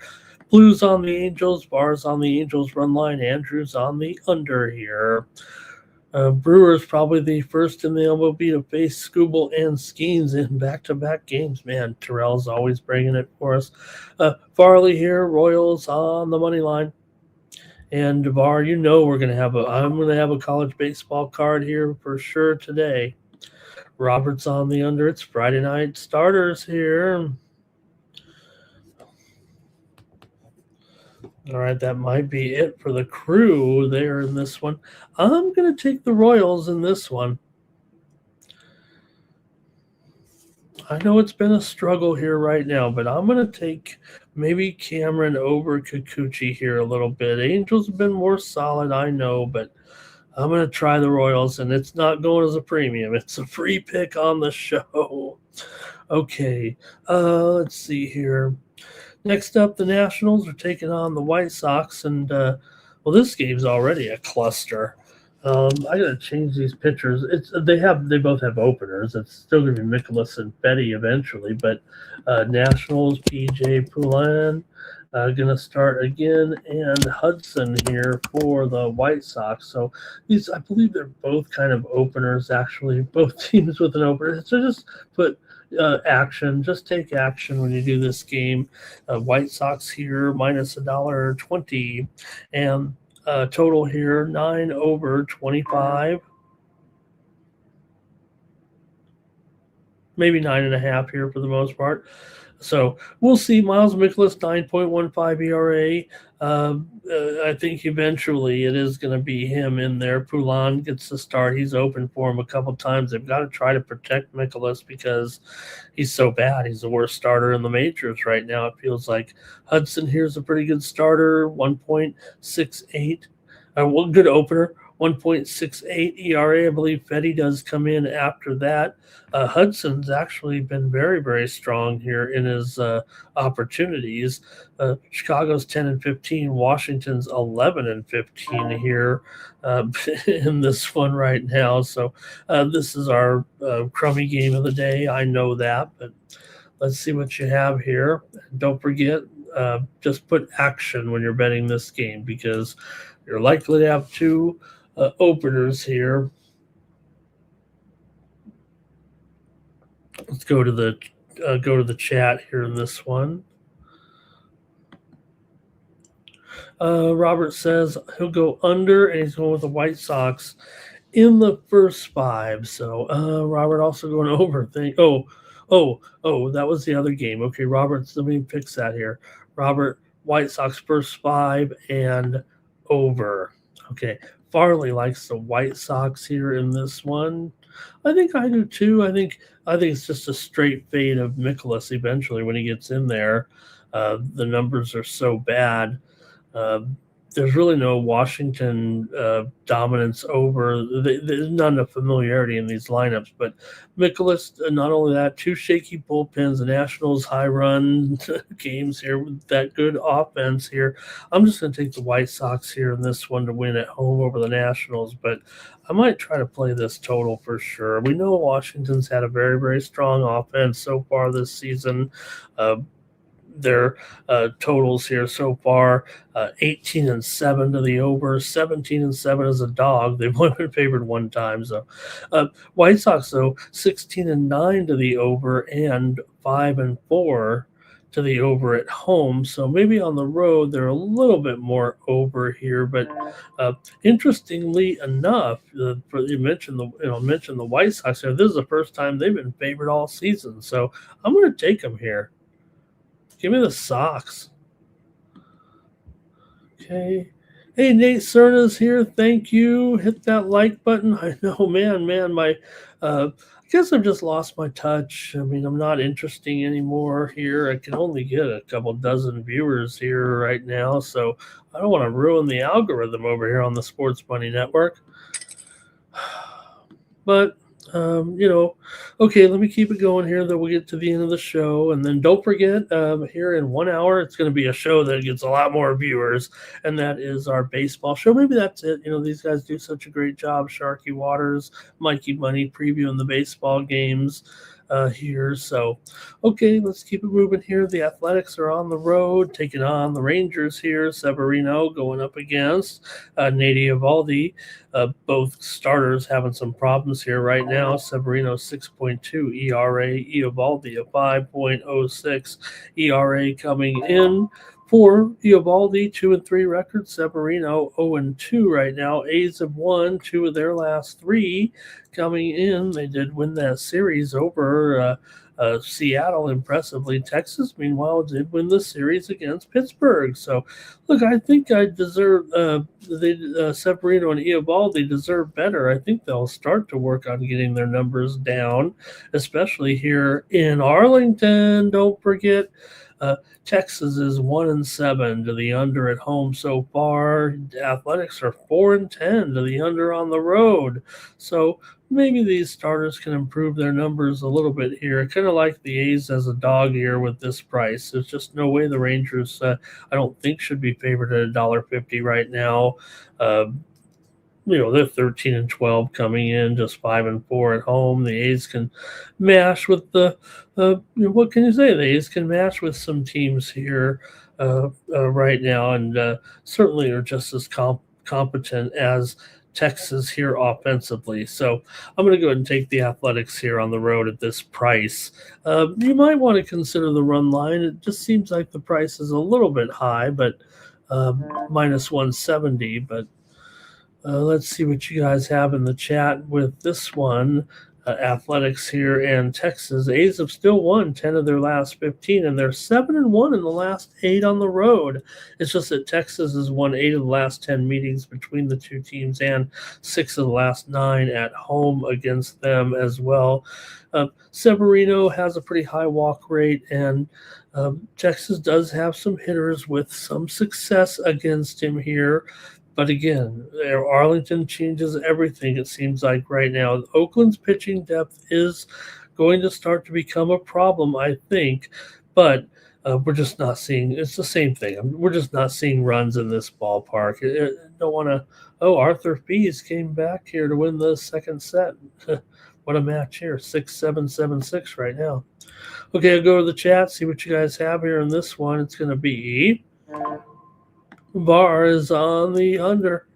Blues on the Angels, Bars on the Angels run line, Andrews on the under here. Brewers probably the first in the MLB to face Skubal and Skeens in back-to-back games. Man, Terrell's always bringing it for us. Farley here, Royals on the money line. And DeVar, I'm going to have a college baseball card here for sure today. Roberts on the under. It's Friday night starters here. All right, that might be it for the crew there in this one. I'm going to take the Royals in this one. I know it's been a struggle here right now, but I'm going to take maybe Cameron over Kikuchi here a little bit. Angels have been more solid, I know, but I'm going to try the Royals, and it's not going as a premium. It's a free pick on the show. Okay, let's see here. Next up, the Nationals are taking on the White Sox, and this game's already a cluster. I gotta change these pictures. They both have openers. It's still gonna be Mikolas and Betty eventually, but Nationals, PJ Poulin gonna start again, and Hudson here for the White Sox. So these, I believe, they're both kind of openers. Actually, both teams with an opener. So just put. Action. Just take action when you do this game. White Sox here minus $1.20, and total here 9 over 25, maybe 9.5 here for the most part. So we'll see. Miles Mikolas, 9.15 ERA. I think eventually it is going to be him in there. Poulin gets the start. He's open for him a couple times. They've got to try to protect Mikolas because he's so bad. He's the worst starter in the majors right now, it feels like. Hudson here's a pretty good starter, 1.68. Good opener. 1.68 ERA. I believe Fetty does come in after that. Hudson's actually been very, very strong here in his opportunities. Chicago's 10-15. Washington's 11-15 here in this one right now. So this is our crummy game of the day. I know that, but let's see what you have here. Don't forget, just put action when you're betting this game because you're likely to have two openers here. Let's go to the chat here in this one. Robert says he'll go under, and he's going with the White Sox in the first 5. So Robert also going over. That was the other game. Okay, Robert, let me fix that here. Robert, White Sox first 5 and over. Okay, Farley likes the White Sox here in this one. I think I do too. I think it's just a straight fade of Mikolas eventually when he gets in there. The numbers are so bad. there's really no Washington dominance over. There's not enough familiarity in these lineups. But Mikolas, not only that, two shaky bullpens, the Nationals high run games here with that good offense here. I'm just going to take the White Sox here in this one to win at home over the Nationals, but I might try to play this total for sure. We know Washington's had a very, very strong offense so far this season. Their totals here so far 18-7 to the over, 17-7 as a dog. They've only been favored one time. So White Sox, though, 16-9 to the over and 5-4 to the over at home. So maybe on the road they're a little bit more over here. But interestingly enough, you mentioned the White Sox here. This is the first time they've been favored all season. So I'm going to take them here. Give me the Sox. Okay. Hey, Nate Cerna's here. Thank you. Hit that like button. I know, man, my I guess I've just lost my touch. I mean, I'm not interesting anymore here. I can only get a couple dozen viewers here right now, so I don't want to ruin the algorithm over here on the Sports Money Network. But okay, let me keep it going here. Then we'll get to the end of the show. And then don't forget, here in 1 hour, it's going to be a show that gets a lot more viewers, and that is our baseball show. Maybe that's it. These guys do such a great job. Sharky Waters, Mikey Money, previewing the baseball games here. So, okay, let's keep it moving here. The Athletics are on the road, taking on the Rangers here. Severino going up against Nate Eovaldi. Both starters having some problems here right now. Severino 6.2 ERA, Eovaldi a 5.06 ERA coming in. For Eovaldi, 2-3 record. Severino 0-2 right now. A's have won 2 of their last 3 coming in. They did win that series over Seattle impressively. Texas, meanwhile, did win the series against Pittsburgh. So, look, I think I deserve Severino and Eovaldi deserve better. I think they'll start to work on getting their numbers down, especially here in Arlington. Don't forget. Texas is 1-7 to the under at home so far. Athletics are 4-10 to the under on the road. So maybe these starters can improve their numbers a little bit here. I kind of like the A's as a dog here with this price. There's just no way the Rangers, I don't think, should be favored at $1.50 right now. They're 13-12 coming in, just 5-4 at home. The A's can mash with what can you say? The A's can mash with some teams here right now, and certainly are just as competent as Texas here offensively. So I'm going to go ahead and take the Athletics here on the road at this price. You might want to consider the run line. It just seems like the price is a little bit high, but minus 170, but let's see what you guys have in the chat with this one. Athletics here and Texas. A's have still won 10 of their last 15, and they're 7-1 in the last 8 on the road. It's just that Texas has won 8 of the last 10 meetings between the two teams and 6 of the last 9 at home against them as well. Severino has a pretty high walk rate, and Texas does have some hitters with some success against him here. But again, Arlington changes everything, it seems like right now. Oakland's pitching depth is going to start to become a problem, I think. But we're just not seeing – it's the same thing. We're just not seeing runs in this ballpark. I don't want to – Arthur Fees came back here to win the second set. What a match here, 6-7, 7-6 right now. Okay, I'll go to the chat, see what you guys have here in this one. It's going to be – Bar is on the under.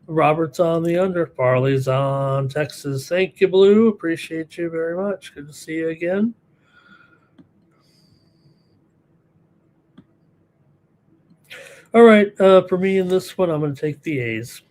Robert's on the under. Farley's on Texas. Thank you, Blue. Appreciate you very much. Good to see you again. All right, for me in this one, I'm going to take the A's.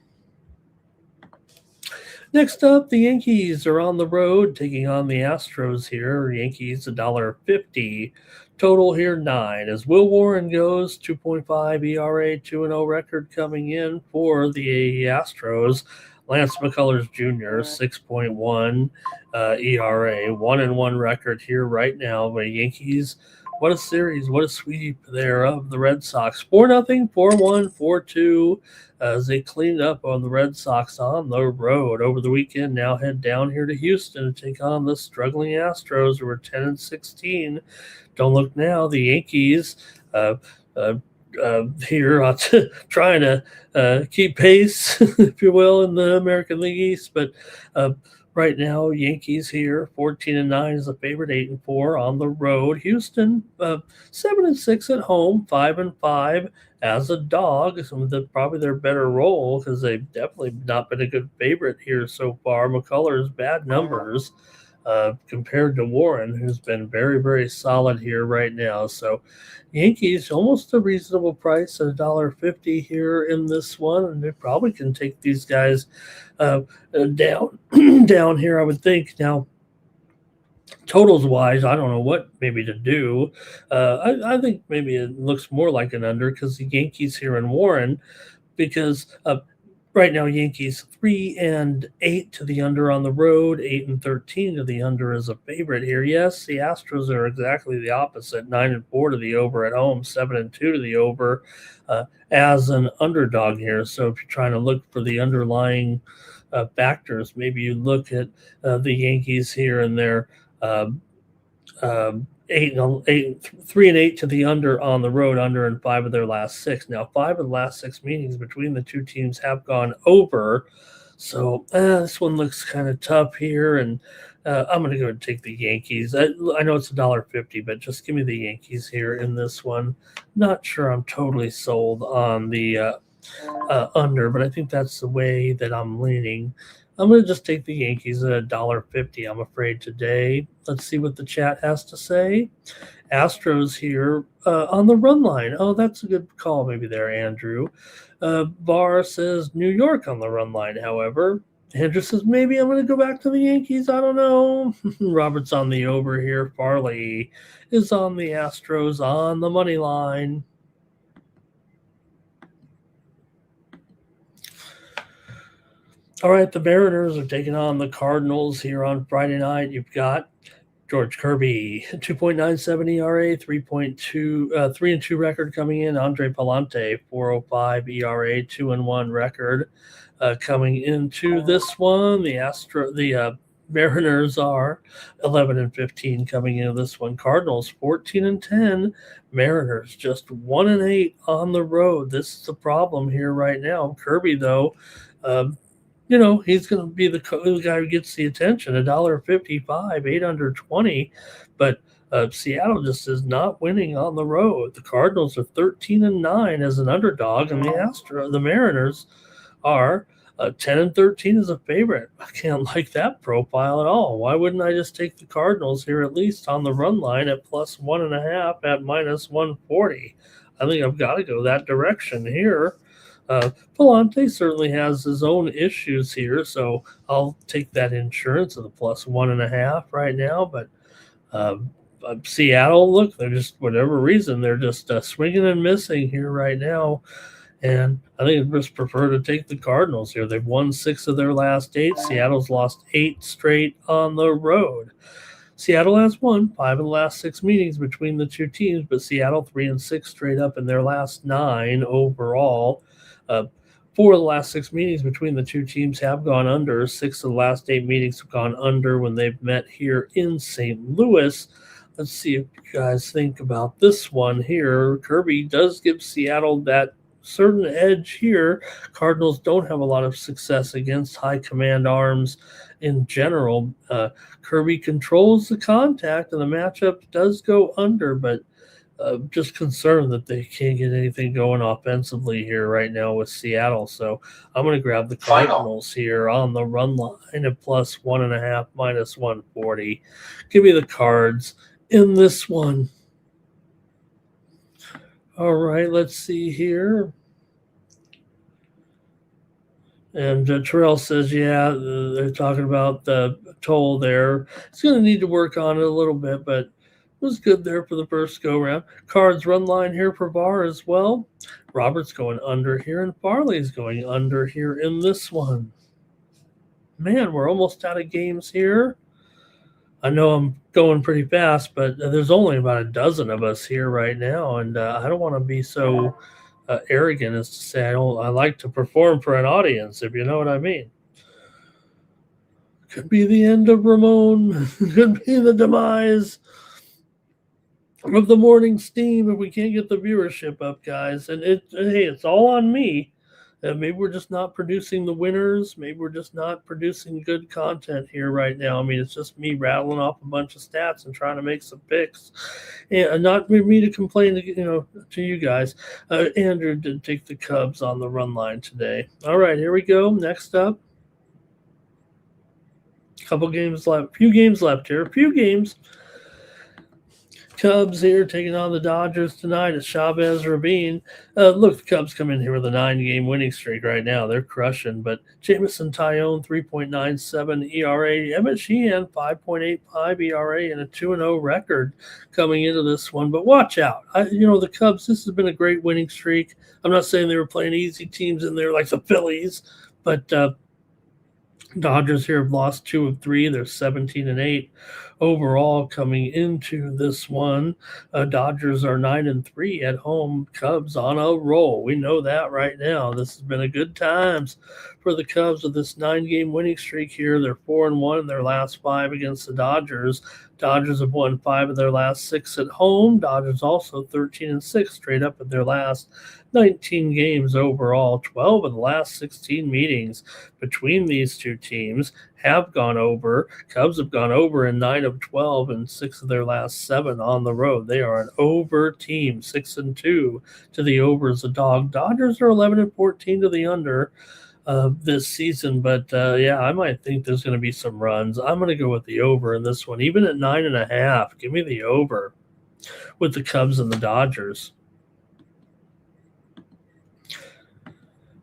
Next up, the Yankees are on the road taking on the Astros here. Yankees $1.50. Total here 9. As Will Warren goes, 2.5 ERA, 2-0 record coming in for the Astros. Lance McCullers Jr., 6.1 ERA, 1-1 record here right now. The Yankees What a series. What a sweep there of the Red Sox. 4-0, 4-1, 4-2 as they cleaned up on the Red Sox on the road over the weekend. Now head down here to Houston to take on the struggling Astros who are 10-16. Don't look now. The Yankees here trying to keep pace, if you will, in the American League East. But right now, Yankees here, 14-9 is the favorite, 8-4 on the road. Houston, 7-6 at home, 5-5 as a dog. Some of probably their better role because they've definitely not been a good favorite here so far. McCullers, bad numbers. Compared to Warren, who's been very, very solid here right now. So Yankees almost a reasonable price at $1.50 here in this one, and they probably can take these guys down down here, I would think. Now, totals wise, I don't know what maybe to do. I think maybe it looks more like an under because the Yankees here in Warren, because right now, Yankees 3-8 to the under on the road, 8-13 to the under as a favorite here. Yes, the Astros are exactly the opposite, 9-4 to the over at home, 7-2 to the over as an underdog here. So if you're trying to look for the underlying factors, maybe you look at the Yankees here and their 3-8 to the under on the road, under in 5 of their last 6. Now, 5 of the last 6 meetings between the two teams have gone over. So this one looks kind of tough here, and I'm going to go and take the Yankees. I know it's $1.50, but just give me the Yankees here in this one. Not sure I'm totally sold on the under, but I think that's the way that I'm leaning. I'm going to just take the Yankees at $1.50, I'm afraid, today. Let's see what the chat has to say. Astros here on the run line. Oh, that's a good call maybe there, Andrew. Barr says New York on the run line, however. Andrew says maybe I'm going to go back to the Yankees. I don't know. Robert's on the over here. Farley is on the Astros on the money line. All right, the Mariners are taking on the Cardinals here on Friday night. You've got George Kirby, 2.97 ERA, 3.2 record coming in. Andre Palante, 4.05 ERA, 2-1 record coming into this one. The Mariners are 11-15 coming into this one. Cardinals 14-10. Mariners just 1-8 on the road. This is the problem here right now. Kirby, though. He's going to be the guy who gets the attention, $1.55, 820. But Seattle just is not winning on the road. The Cardinals are 13-9 as an underdog, and the Mariners are 10-13 as a favorite. I can't like that profile at all. Why wouldn't I just take the Cardinals here at least on the run line at +1.5 at -140? I think I've got to go that direction here. Palante certainly has his own issues here, so I'll take that insurance of the +1.5 right now. But Seattle, look, they're just, whatever reason, they're just swinging and missing here right now. And I think I'd just prefer to take the Cardinals here. They've won 6 of their last 8. Seattle's lost 8 straight on the road. Seattle has won 5 of the last 6 meetings between the two teams, but Seattle 3-6 straight up in their last 9 overall. 4 of the last 6 meetings between the two teams have gone under. 6 of the last 8 meetings have gone under when they've met here in St. Louis. Let's see if you guys think about this one here. Kirby does give Seattle that certain edge here. Cardinals don't have a lot of success against high command arms in general. Kirby controls the contact, and the matchup does go under, but just concerned that they can't get anything going offensively here right now with Seattle. So I'm going to grab the Cardinals here on the run line at +1.5, -140. Give me the Cards in this one. All right, let's see here. And Terrell says, yeah, they're talking about the toll there. It's going to need to work on it a little bit, but it was good there for the first go-round. Cards run line here for Barr as well. Robert's going under here, and Farley's going under here in this one. Man, we're almost out of games here. I know I'm going pretty fast, but there's only about a dozen of us here right now, and I don't want to be so arrogant as to say I like to perform for an audience, if you know what I mean. Could be the end of Ramon. Could be the demise of the morning steam if we can't get the viewership up, guys. And it's all on me. Maybe we're just not producing the winners. Maybe we're just not producing good content here right now. I mean, it's just me rattling off a bunch of stats and trying to make some picks, and not me to complain, to you guys. Andrew did take the Cubs on the run line today. All right, here we go. Next up, couple games left. Few games left here. A few games. Cubs here taking on the Dodgers tonight at Chavez Ravine. Look, the Cubs come in here with a 9-game winning streak right now. They're crushing. But Jameson Taillon, 3.97 ERA. Emmett Sheehan, 5.85 ERA and a 2-0 record coming into this one. But watch out. The Cubs, this has been a great winning streak. I'm not saying they were playing easy teams in there like the Phillies, but Dodgers here have lost 2 of 3. They're 17-8 overall coming into this one. Dodgers are 9-3 at home. Cubs on a roll. We know that right now. This has been a good times for the Cubs with this 9-game winning streak here. They're 4-1 in their last 5 against the Dodgers. Dodgers have won 5 of their last 6 at home. Dodgers also 13-6 straight up in their last 19 games overall. 12 of the last 16 meetings between these two teams have gone over. Cubs have gone over in 9 of 12 and 6 of their last 7 on the road. They are an over team, 6-2 to the over as a dog. Dodgers are 11-14 to the under this season, but I might think there's going to be some runs. I'm going to go with the over in this one, even at 9.5. Give me the over with the Cubs and the Dodgers.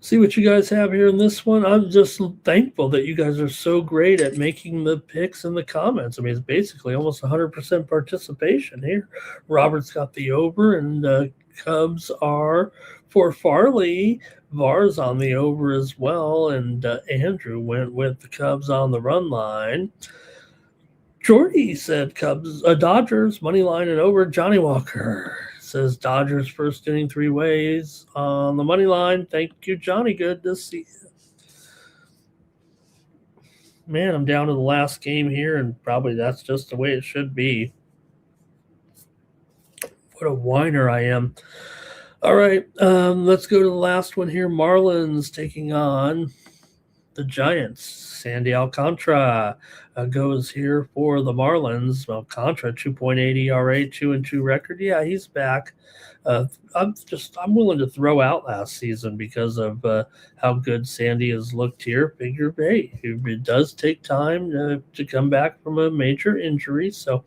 See what you guys have here in this one. I'm just thankful that you guys are so great at making the picks in the comments. I mean, it's basically almost 100% participation here. Robert's got the over, and Cubs are for Farley. VAR's on the over as well, and Andrew went with the Cubs on the run line. Jordy said Dodgers, money line and over. Johnny Walker says Dodgers first inning 3 ways on the money line. Thank you, Johnny. Good to see you. Man, I'm down to the last game here, and probably that's just the way it should be. What a whiner I am. All right, let's go to the last one here. Marlins taking on the Giants. Sandy Alcantara goes here for the Marlins. Alcantara, 2.8 ERA, 2-2 record. Yeah, he's back. I'm willing to throw out last season because of how good Sandy has looked here. Figure, hey, it does take time to come back from a major injury. So,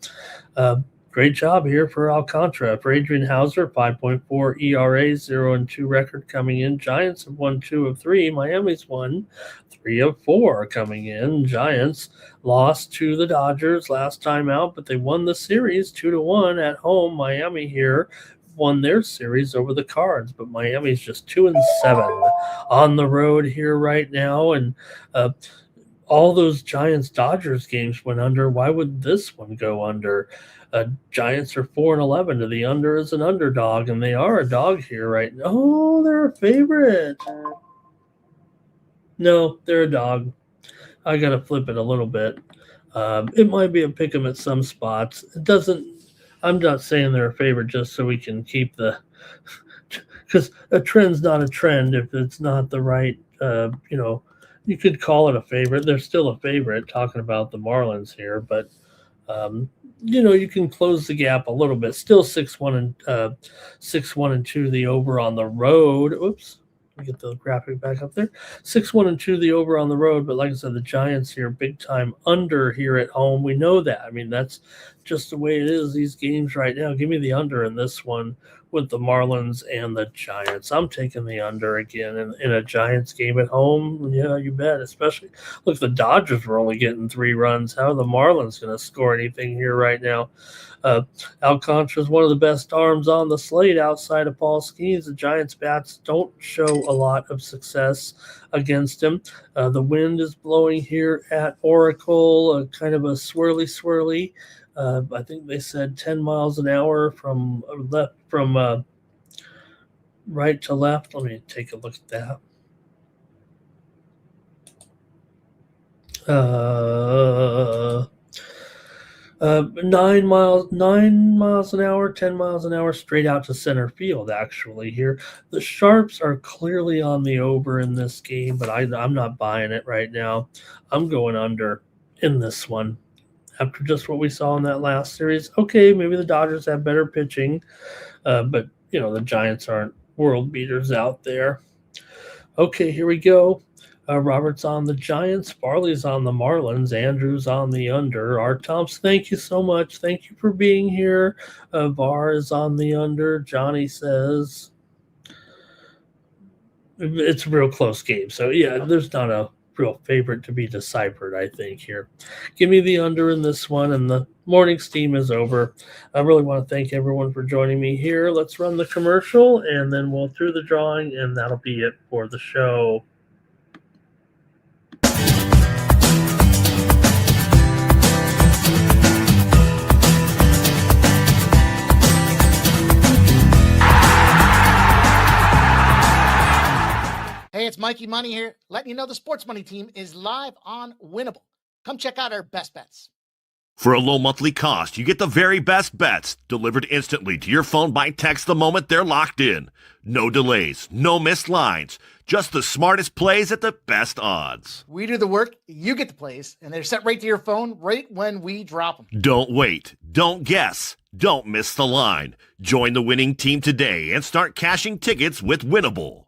great job here for Alcantara. For Adrian Hauser, 5.4 ERA, 0-2 record coming in. Giants have won 2 of 3. Miami's won 3 of 4 coming in. Giants lost to the Dodgers last time out, but they won the series 2-1 at home. Miami here won their series over the Cards, but Miami's just 2-7 on the road here right now. And all those Giants-Dodgers games went under. Why would this one go under? Giants are 4-11 to the under as an underdog, and they are a dog here right now. Oh, they're a favorite. No, they're a dog. I got to flip it a little bit. It might be a pick 'em at some spots. It doesn't. I'm not saying they're a favorite just so we can keep because a trend's not a trend if it's not the right. You could call it a favorite. They're still a favorite. Talking about the Marlins here, but. You can close the gap a little bit. Still 6-1 and 2 the over on the road. Oops, let me get the graphic back up there. 6-1 and 2 the over on the road. But like I said, the Giants here big time under here at home. We know that. I mean, that's just the way it is these games right now. Give me the under in this one with the Marlins and the Giants. I'm taking the under again in a Giants game at home. Yeah, you bet. Especially, look, the Dodgers were only getting 3 runs. How are the Marlins going to score anything here right now? Alcantara is one of the best arms on the slate outside of Paul Skeens. The Giants' bats don't show a lot of success against him. The wind is blowing here at Oracle, kind of a swirly. I think they said 10 miles an hour from right to left. Let me take a look at that. 9 miles an hour, 10 miles an hour, straight out to center field. Actually, here the Sharps are clearly on the over in this game, but I'm not buying it right now. I'm going under in this one. After just what we saw in that last series, okay, maybe the Dodgers have better pitching, but the Giants aren't world beaters out there. Okay, here we go. Robert's on the Giants, Farley's on the Marlins, Andrew's on the under. Art Thompson, thank you so much. Thank you for being here. Var is on the under. Johnny says it's a real close game. So, yeah, there's not a real favorite to be deciphered, I think, here. Give me the under in this one, and the morning steam is over. I really want to thank everyone for joining me here. Let's run the commercial, and then we'll do the drawing, and that'll be it for the show. Hey, it's Mikey Money here, letting you know the Sports Money team is live on Winnable. Come check out our best bets. For a low monthly cost, you get the very best bets delivered instantly to your phone by text the moment they're locked in. No delays, no missed lines, just the smartest plays at the best odds. We do the work, you get the plays, and they're sent right to your phone right when we drop them. Don't wait, don't guess, don't miss the line. Join the winning team today and start cashing tickets with Winnable.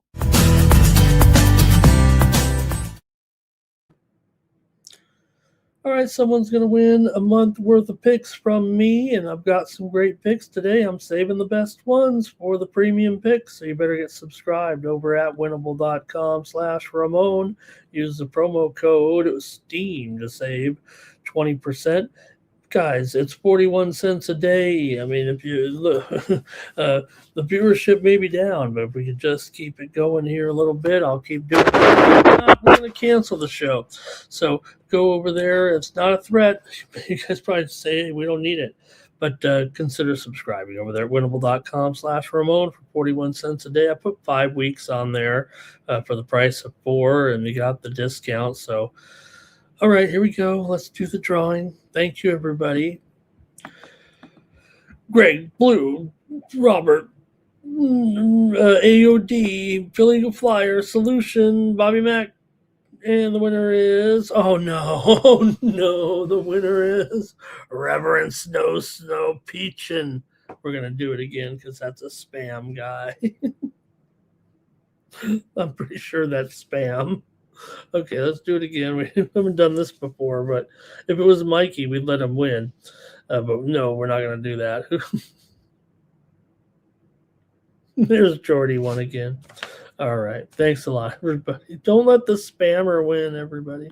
All right, someone's going to win a month worth of picks from me, and I've got some great picks today. I'm saving the best ones for the premium picks, so you better get subscribed over at winnable.com/Ramon. Use the promo code STEAM to save 20%. Guys, it's 41 cents a day. I mean, if you look, the viewership may be down, but if we could just keep it going here a little bit, I'll keep doing it. If not, we're going to cancel the show. So go over there. It's not a threat. You guys probably say we don't need it, but consider subscribing over there at winnable.com/Ramon for 41 cents a day. I put 5 weeks on there for the price of 4, and you got the discount. So, all right, here we go. Let's do the drawing. Thank you, everybody. Greg, Blue, Robert, AOD, Philly Flyer, Solution, Bobby Mack, and the winner is, oh no, the winner is Reverend Snow Peach, and we're going to do it again because that's a spam guy. I'm pretty sure that's spam. Okay, let's do it again. We haven't done this before, but if it was Mikey, we'd let him win. But no, we're not going to do that. There's Jordy one again. All right. Thanks a lot, everybody. Don't let the spammer win, everybody.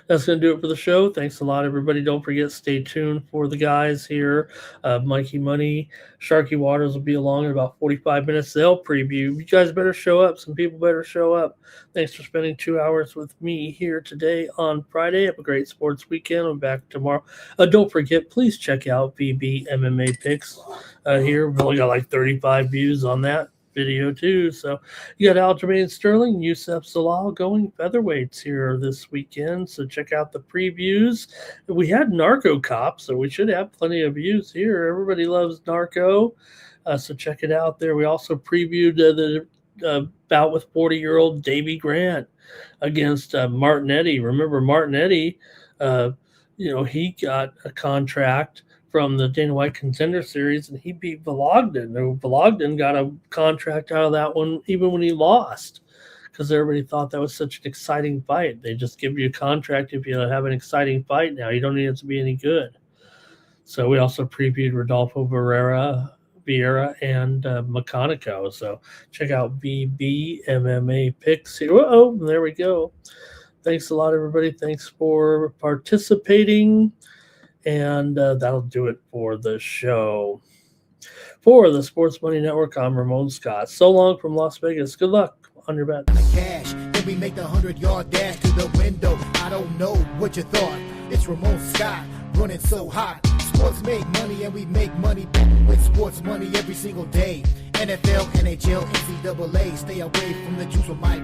That's going to do it for the show. Thanks a lot, everybody. Don't forget, stay tuned for the guys here. Mikey Money, Sharky Waters will be along in about 45 minutes. They'll preview. You guys better show up. Some people better show up. Thanks for spending 2 hours with me here today on Friday. Have a great sports weekend. I'm back tomorrow. Don't forget, please check out VB MMA Picks here. We've only got like 35 views on that video too. So you got Aljamain Sterling, Yusef Salal going featherweights here this weekend. So check out the previews. We had Narco Cop, so we should have plenty of views here. Everybody loves Narco. So check it out there. We also previewed the bout with 40-year-old Davey Grant against Martinetti. Remember Martinetti, he got a contract from the Dana White Contender Series, and he beat Vologden. Vologden got a contract out of that one even when he lost, because everybody thought that was such an exciting fight. They just give you a contract if you have an exciting fight now. You don't need it to be any good. So we also previewed Rodolfo Vieira and Meconico. So check out VB MMA picks here. Oh, there we go. Thanks a lot, everybody. Thanks for participating. And that'll do it for the show. For the Sports Money Network, I'm Ramon Scott. So long from Las Vegas. Good luck on your bets. Cash, then we make the 100-yard dash to the window. I don't know what you thought. It's Ramon Scott running so hot. Sports make money and we make money with sports money every single day. NFL, NHL, NCAA. Stay away from the juice with my